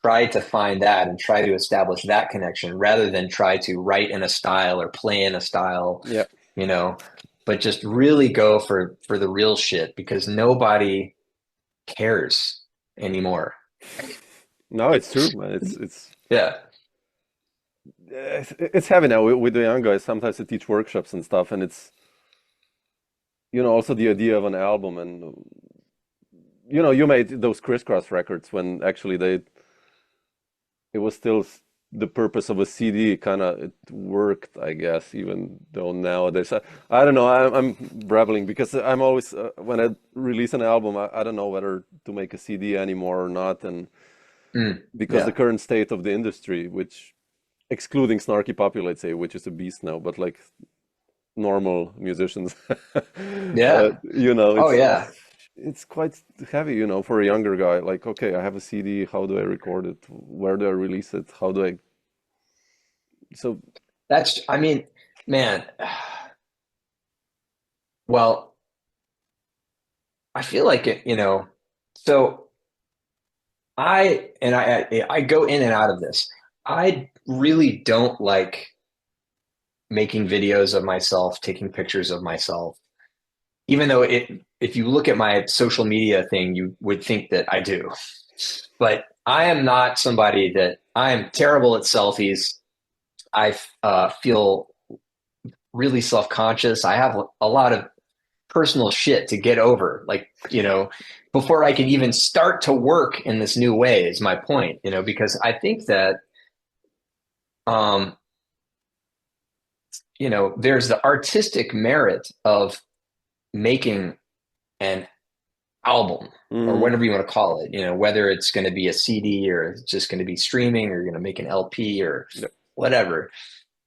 try to find that and try to establish that connection rather than try to write in a style or play in a style, Yeah. But just really go for the real shit, because nobody cares anymore. No, it's true, man. Yeah. It's heavy now with the young guys. Sometimes I teach workshops and stuff, and it's also the idea of an album, and you made those crisscross records when actually it was still the purpose of a CD. Kind of it worked, I guess, even though nowadays I don't know. I'm babbling because I'm always when I release an album, I don't know whether to make a CD anymore or not, and because the current state of the industry, which excluding Snarky Puppy, let's say, which is a beast now, but like normal musicians, Yeah. it's quite heavy, for a younger guy. Like, okay, I have a CD. How do I record it? Where do I release it? How do I? So I mean, man. Well, I feel like it, so I go in and out of this. I really don't like making videos of myself, taking pictures of myself, even though if you look at my social media thing, you would think that I do. But I am not somebody I am terrible at selfies. I feel really self-conscious. I have a lot of personal shit to get over, like, before I can even start to work in this new way, is my point, because I think that, there's the artistic merit of making an album or whatever you want to call it, whether it's going to be a CD or it's just going to be streaming, or you're going to make an LP or whatever.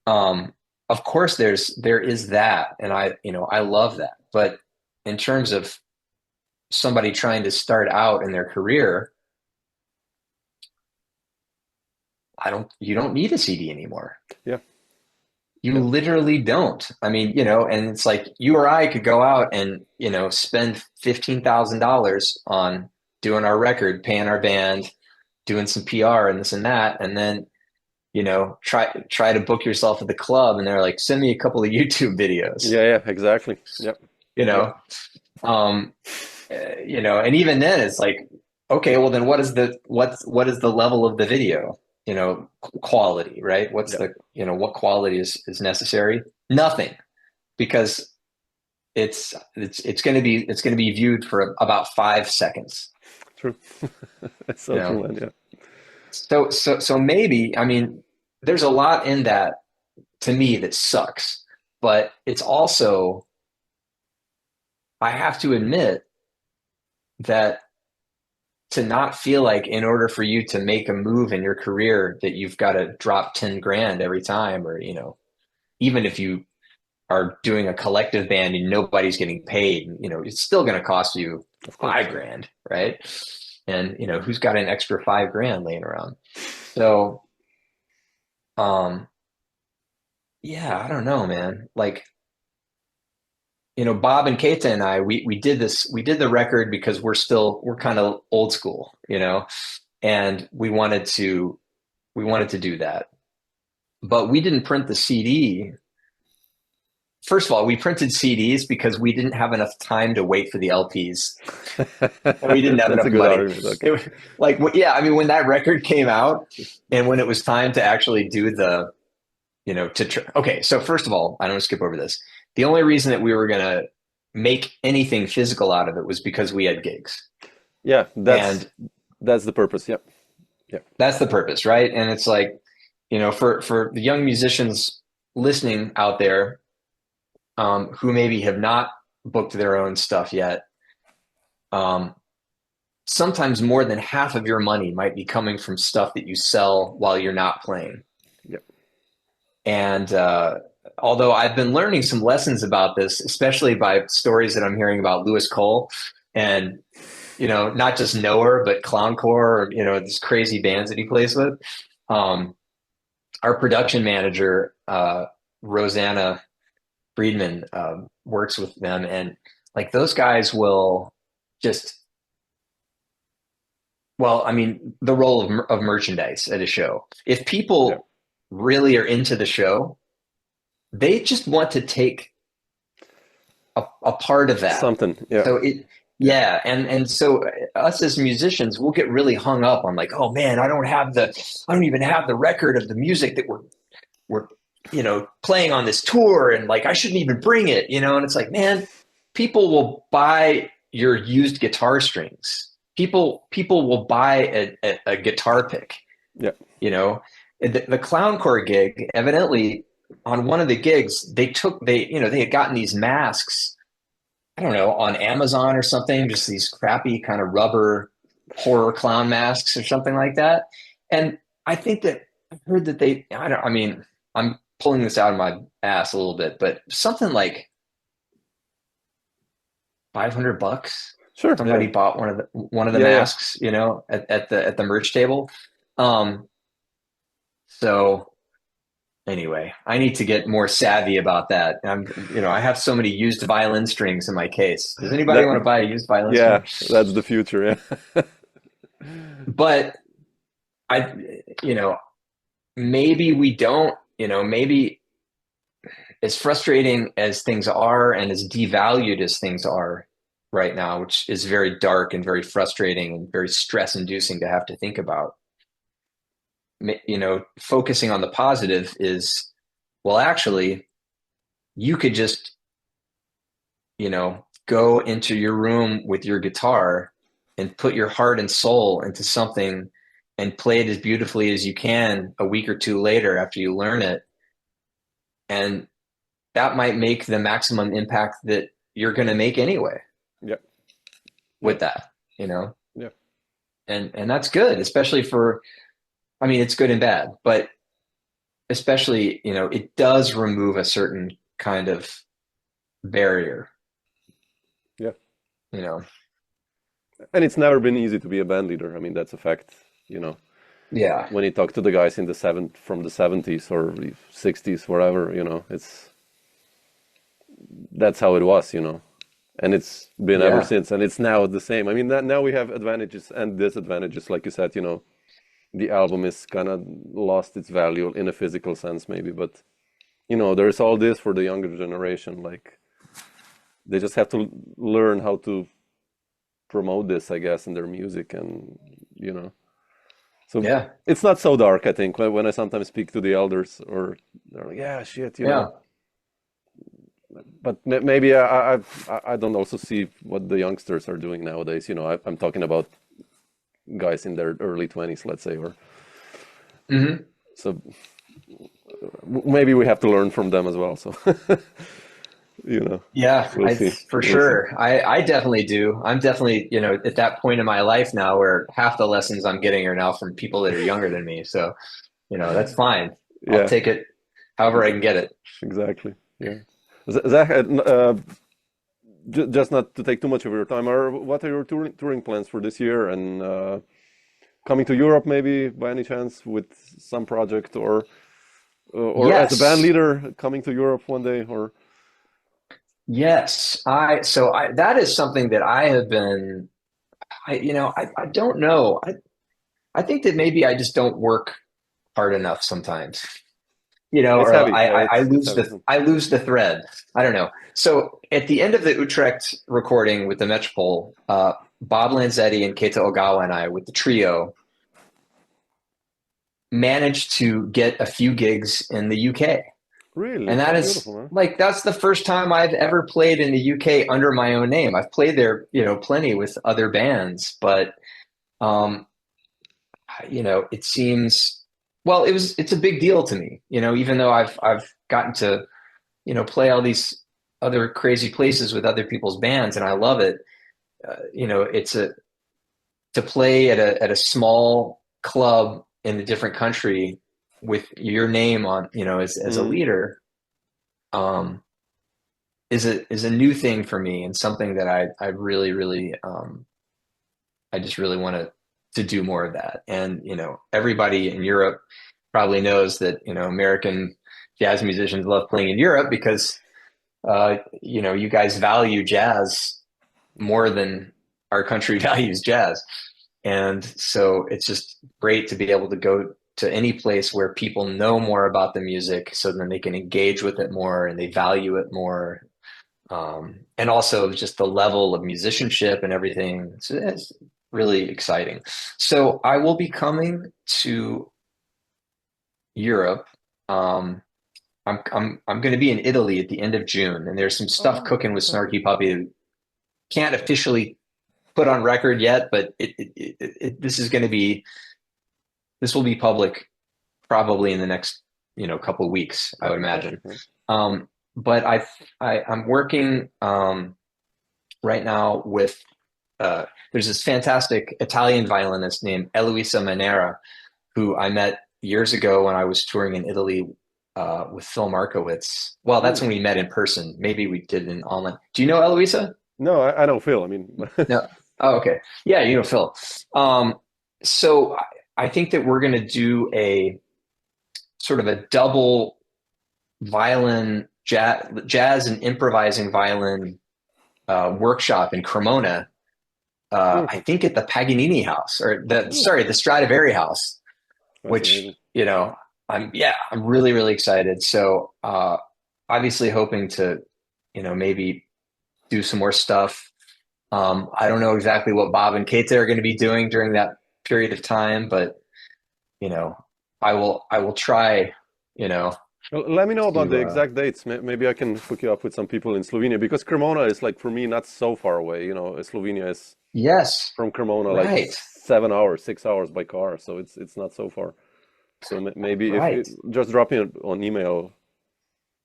Of course there is that. And I love that. But in terms of somebody trying to start out in their career, you don't need a CD anymore. Yeah. You literally don't. I mean, and it's like you or I could go out and, spend $15,000 on doing our record, paying our band, doing some PR and this and that. And then, try to book yourself at the club, and they're like, send me a couple of YouTube videos. Yeah, exactly. Yep. Um, and even then it's like, okay, well then what is the level of the video? Quality, right? What's Yeah, the, what quality is necessary? Nothing, because it's going to be viewed for about 5 seconds, true. It's you so know. true, man. Yeah. So maybe, I mean, there's a lot in that to me that sucks, but it's also, I have to admit that to not feel like in order for you to make a move in your career that you've got to drop 10 grand every time, or, even if you are doing a collective band and nobody's getting paid, it's still going to cost you Of course. 5 grand, right? And, who's got an extra 5 grand laying around? So, um, yeah, I don't know, man. Like, Bob and Keita and I, we did the record because we're kind of old school, and we wanted to do that, but we didn't print the CD. First of all, we printed CDs because we didn't have enough time to wait for the LPs, and we didn't have That's a enough good money. argument. Okay. It was like, yeah, I mean, when that record came out, and when it was time to actually do the, okay. So first of all, I don't want to skip over this. The only reason that we were gonna make anything physical out of it was because we had gigs, Yeah, that's and that's the purpose. Yep. Yep. that's the purpose, right? And it's like, for the young musicians listening out there, who maybe have not booked their own stuff yet, um, sometimes more than half of your money might be coming from stuff that you sell while you're not playing. Yep. And although I've been learning some lessons about this, especially by stories that I'm hearing about Lewis Cole and, not just Knower, but Clowncore, or, these crazy bands that he plays with. Our production manager, Rosanna Friedman, works with them, and like those guys will just, well, I mean, the role of merchandise at a show. If Yeah. people really are into the show, they just want to take a part of that. Something. Yeah. So it, Yeah. yeah, and so us as musicians, we'll get really hung up on like, oh man, I don't even have the record of the music that we're playing on this tour, and like I shouldn't even bring it, and it's like, man, people will buy your used guitar strings. People will buy a guitar pick, Yeah. the Clowncore gig, evidently on one of the gigs, they had gotten these masks, I don't know, on Amazon or something, just these crappy kind of rubber horror clown masks or something like that. And I think that I heard that I mean, I'm pulling this out of my ass a little bit, but something like $500. Sure. Somebody Yeah. bought one of the Yeah. Yeah. masks, at the merch table. Um, so anyway, I need to get more savvy about that. I have so many used violin strings in my case. Does anybody That. want to buy a used violin string? Yeah. That's the future. Yeah. But I, maybe we don't, maybe as frustrating as things are and as devalued as things are right now, which is very dark and very frustrating and very stress inducing to have to think about, focusing on the positive is, well, actually, you could just, go into your room with your guitar and put your heart and soul into something and play it as beautifully as you can a week or two later after you learn it. And that might make the maximum impact that you're going to make anyway Yeah. with that, you know? Yeah. And that's good, especially I mean, it's good and bad, but especially, it does remove a certain kind of barrier, Yeah. you know? And it's never been easy to be a band leader. I mean, that's a fact. You know, Yeah. when you talk to the guys in from the 70s or the 60s, wherever, that's how it was, and it's been ever Yeah. since, and it's now the same. I mean, that now we have advantages and disadvantages, like you said. The album is kind of lost its value in a physical sense, maybe, but there's all this for the younger generation, like they just have to learn how to promote this, I guess, in their music, and you know. So Yeah. it's not so dark, I think, when I sometimes speak to the elders, or they're like, yeah, shit, you Yeah. know. But maybe I don't also see what the youngsters are doing nowadays. You know, I'm talking about guys in their early 20s, let's say, or Hmm. so maybe we have to learn from them as well. So, you know, Yeah, we'll see. for We'll see. sure. I definitely do. I'm definitely, at that point in my life now where half the lessons I'm getting are now from people that are younger than me. So, that's fine. I'll Yeah, take it however ex I can get it. exactly. Yeah. Zach, just not to take too much of your time, what are your touring plans for this year, and coming to Europe maybe by any chance with some project, or as a band Yes. leader coming to Europe one day, or Yes. That is something that I have been, I don't know. I think that maybe I just don't work hard enough sometimes. it's Or heavy. Yeah, it's heavy. I lose the thread. I don't know. So at the end of the Utrecht recording with the Metropole, Bob Lanzetti and Keita Ogawa and I, with the trio, managed to get a few gigs in the UK. Really? And that Oh, is beautiful, man. like that's the first time I've ever played in the UK under my own name. I've played there, plenty with other bands, but um, it seems well, it's a big deal to me, even though I've gotten to play all these other crazy places with other people's bands, and I love it. It's a to play at a small club in a different country with your name on, as a Mm, leader, um, is a new thing for me and something that I really, really, I just really want to do more of that. And everybody in Europe probably knows that American jazz musicians love playing in Europe because you guys value jazz more than our country values jazz. And so it's just great to be able to go to any place where people know more about the music so then they can engage with it more and they value it more. And also just the level of musicianship and everything. It's really exciting. So I will be coming to Europe. Um, I'm going to be in Italy at the end of June, and there's some stuff oh, cooking with okay. Snarky Puppy. Can't officially put on record yet, but this will be public probably in the next couple of weeks, I Oh, would fantastic, imagine. man. But I'm working right now with there's this fantastic Italian violinist named Eloisa Manera who I met years ago when I was touring in Italy with Phil Markowitz. Well, that's when Mm. we met in person. Maybe we did an online. Do you know Eloisa? No, I don't feel. I mean, No. Oh, okay. Yeah, Phil. Um, so I think that we're going to do a sort of a double violin jazz and improvising violin workshop in Cremona. mm, I think at the Paganini House or mm, the Stradivari House, that's which amazing. I'm really really excited. So obviously hoping to maybe do some more stuff. I don't know exactly what Bob and Keita are going to be doing during that period of time, but you know, I will try, you know, Well, let me know about the to exact dates. Maybe I can hook you up with some people in Slovenia, because Cremona is, like, for me, not so far away. You know, Slovenia is yes, from Cremona like right, 7 hours, 6 hours by car, so it's not so far. So maybe if right. just drop me on email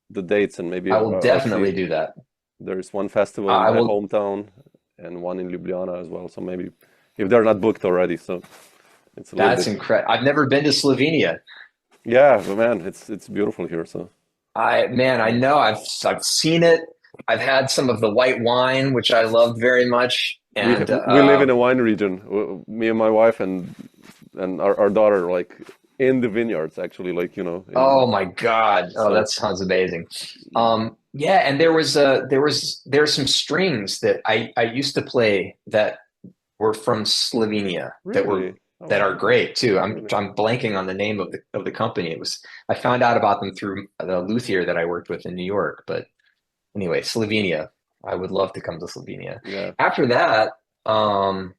the dates, and maybe I will I'll see. definitely do that. There's one festival in I my will. hometown and one in Ljubljana as well. So maybe if they're not booked already, so it's a little That's bit. incredible. I've never been to Slovenia. Yeah, but man, it's beautiful here. So I yeah. know I've seen it. I've had some of the white wine, which I loved very much, and We live in a wine region. Me and my wife and our daughter, like, in the vineyards, actually, like, oh in my God. Oh, so that sounds amazing. Yeah, and there's some strings that I used to play that were from Slovenia really. Oh, that wow, are great too. really. I'm blanking on the name of the company. I found out about them through the luthier that I worked with in New York. But anyway, Slovenia. I would love to come to Slovenia. Yeah. After that, I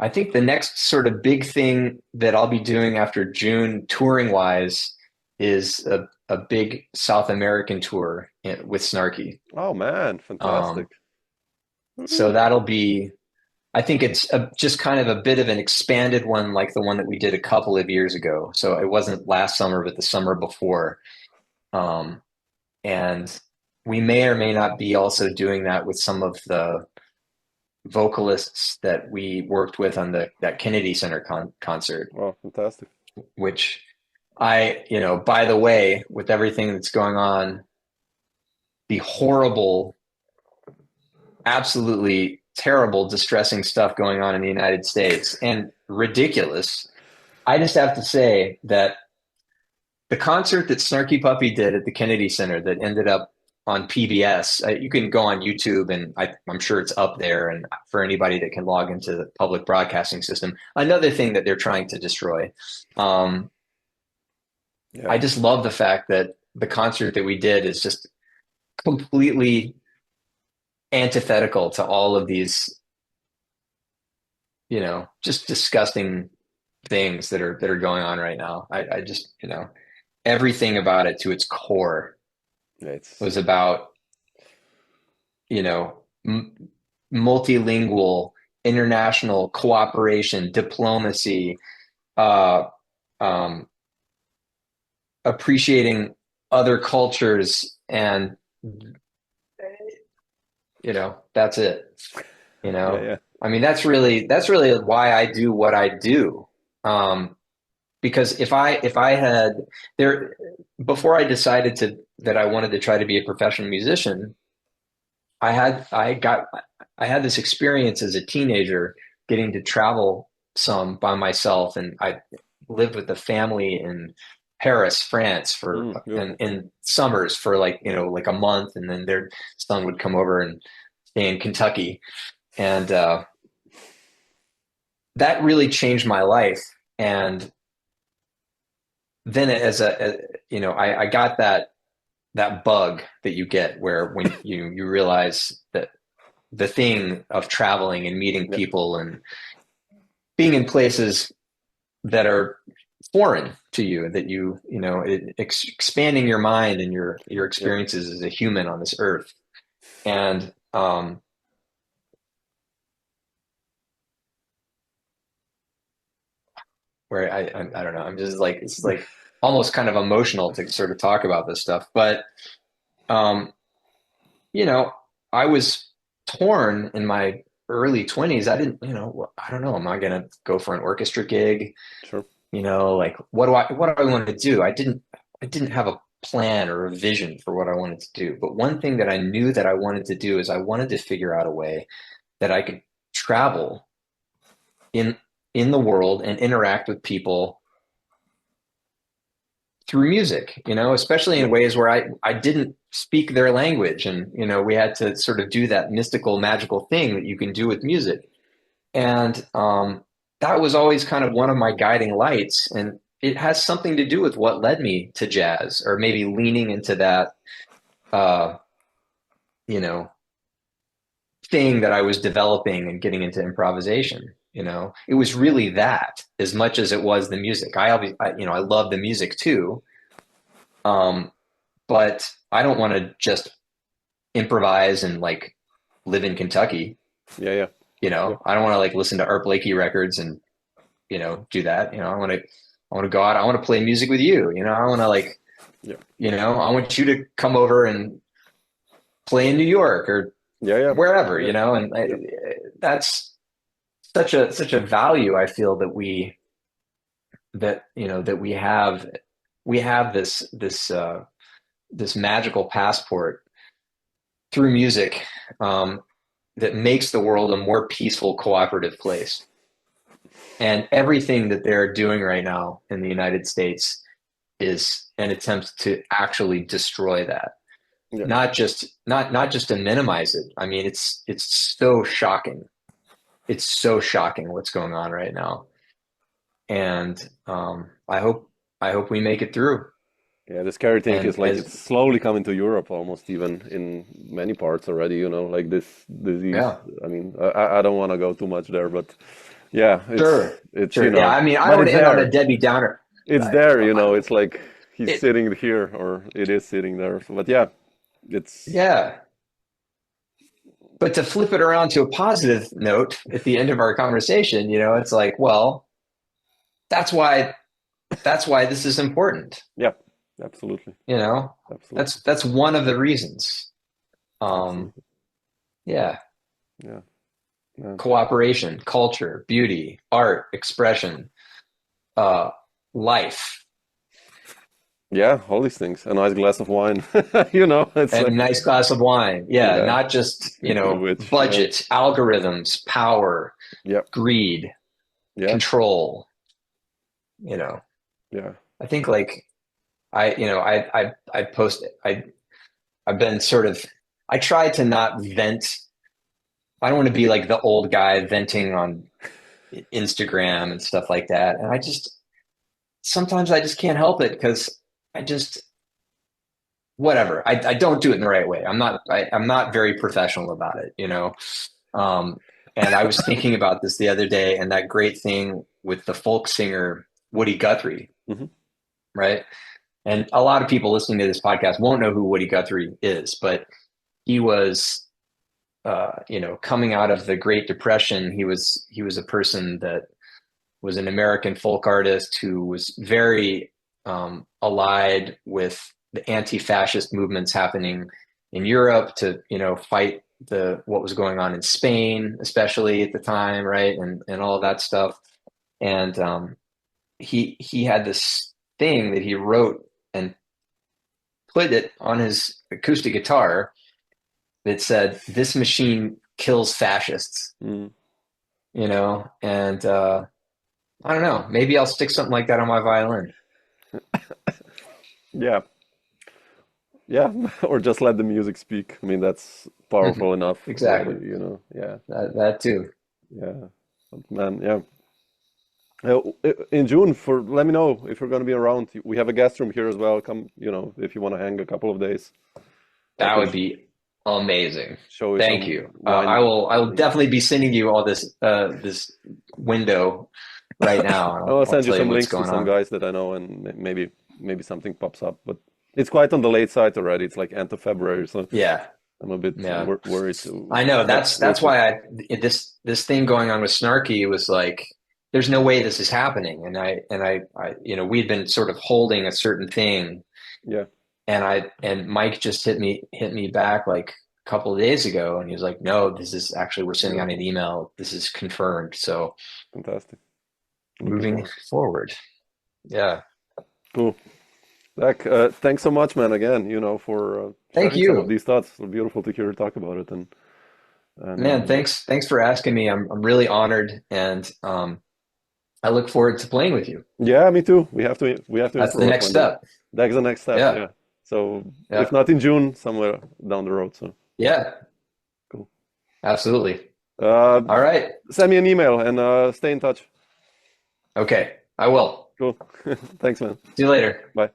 think the next sort of big thing that I'll be doing after June, touring wise, is a big South American tour with Snarky. Oh man, fantastic. Um, so that'll be, I think it's just kind of a bit of an expanded one, like the one that we did a couple of years ago. So it wasn't last summer, but the summer before. Um, and we may or may not be also doing that with some of the vocalists that we worked with on that Kennedy Center concert, Oh, fantastic. which by the way, with everything that's going on, the horrible, absolutely terrible, distressing stuff going on in the United States and ridiculous, I just have to say that the concert that Snarky Puppy did at the Kennedy Center that ended up on PBS, you can go on YouTube and I'm sure it's up there. And for anybody that can log into the public broadcasting system, another thing that they're trying to destroy. I just love the fact that the concert that we did is just completely antithetical to all of these, just disgusting things that are going on right now. I just, everything about it to its core was about, multilingual, international cooperation, diplomacy, appreciating other cultures, and that's it. I mean, that's really why I do what I do. Because if I had there before I decided that I wanted to try to be a professional musician, I had this experience as a teenager getting to travel some by myself, and I lived with a family in Paris, France in summers for like a month, and then their son would come over and stay in Kentucky, and that really changed my life. And then I got that bug that you get where when you realize that the thing of traveling and meeting people and being in places that are foreign to you, that expanding your mind and your experiences as a human on this earth. And where I don't know, I'm just like, it's like almost kind of emotional to sort of talk about this stuff. But I was torn in my early 20s. I didn't, I don't know, am I going to go for an orchestra gig? Sure. Like what do I want to do? I didn't have a plan or a vision for what I wanted to do. But one thing that I knew that I wanted to do is I wanted to figure out a way that I could travel in the world and interact with people through music, especially in ways where I didn't speak their language. And, we had to sort of do that mystical, magical thing that you can do with music. And that was always kind of one of my guiding lights. And it has something to do with what led me to jazz, or maybe leaning into that, thing that I was developing and getting into improvisation. It was really that as much as it was the music. I love the music too. But I don't want to just improvise and like live in Kentucky. Yeah. I don't want to like listen to Art Blakey records and, do that. I want to go out. I want to play music with you. I want to like, I want you to come over and play in New York or wherever, and that's such a value I feel that we have this magical passport through music that makes the world a more peaceful, cooperative place. And everything that they're doing right now in the United States is an attempt to actually destroy that. Yeah. Not just to minimize it. I mean, it's so shocking. It's so shocking what's going on right now. And I hope we make it through. Yeah, the scary thing And is like it's slowly coming to Europe almost even in many parts already, like this disease. yeah, I mean, I don't want to go too much there, but yeah, sure, it's sure. Yeah, I mean, I don't but want it's to end on a there. Debbie Downer. It's I, there, I, it's like he's it, sitting here or it is sitting there. So, but yeah, it's yeah. But to flip it around to a positive note at the end of our conversation, it's like, well, that's why this is important. yeah, absolutely. You know, Absolutely. that's one of the reasons. Um, Absolutely. yeah, Yeah. Yeah. cooperation, culture, beauty, art, expression, uh, life, Yeah, all these things. A nice glass of wine. It's and a like, nice glass of wine. Yeah, yeah, not just, speaking of which, yeah. budget, algorithms, power, Yeah. greed, Yeah. control. You know, Yeah. I think like I post I've been sort of I try to not vent. I don't want to be like the old guy venting on Instagram and stuff like that. And sometimes I just can't help it because I just whatever. I don't do it in the right way. I'm not very professional about it. Um, and I was thinking about this the other day and that great thing with the folk singer Woody Guthrie, Hmm. right? And a lot of people listening to this podcast won't know who Woody Guthrie is, but he was coming out of the Great Depression. He was a person that was an American folk artist who was very allied with the anti-fascist movements happening in Europe to fight what was going on in Spain, especially at the time, right, and all of that stuff. And he had this thing that he wrote and put it on his acoustic guitar that said, "This machine kills fascists," Mm. and I don't know, maybe I'll stick something like that on my violin. Yeah. Yeah. Or just let the music speak. I mean, that's powerful enough Exactly. already. Yeah. That too. Yeah. But man, yeah. In June, let me know if you're going to be around. We have a guest room here as well. Come, if you want to hang a couple of days, I That can would be amazing. show you Thank some you. I wine. will definitely be sending you all this window right now, and I'll I'll send you tell you some what's links to going some on. guys that I know, and maybe something pops up. But it's quite on the late side already. It's like end of February, so Yeah, I'm a bit yeah. worried. I know. But we'll That's see. why this thing going on with Snarky was like, there's no way this is happening. And I we'd been sort of holding a certain thing, Yeah, and Mike just hit me back like a couple of days ago, and he was like, no, this is actually, we're sending out an beautiful, email. This is confirmed. So fantastic. Looking moving forward. forward. Yeah. Cool. Zach, thanks so much, man. Again, for Thank sharing some of you, these thoughts. It's beautiful to hear you talk about it, and man. Thanks for asking me. I'm really honored, and I look forward to playing with you. yeah, me too. We have to That's the improvise next one day. step. That's the next step. Yeah. Yeah. So if Yeah. not in June, somewhere down the road. So Yeah. cool. Absolutely. Uh, All right. Send me an email and stay in touch. Okay. I will. Cool. Thanks, man. See you later. Bye.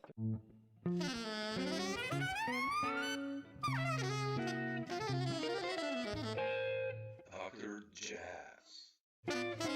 Dr. Jazz.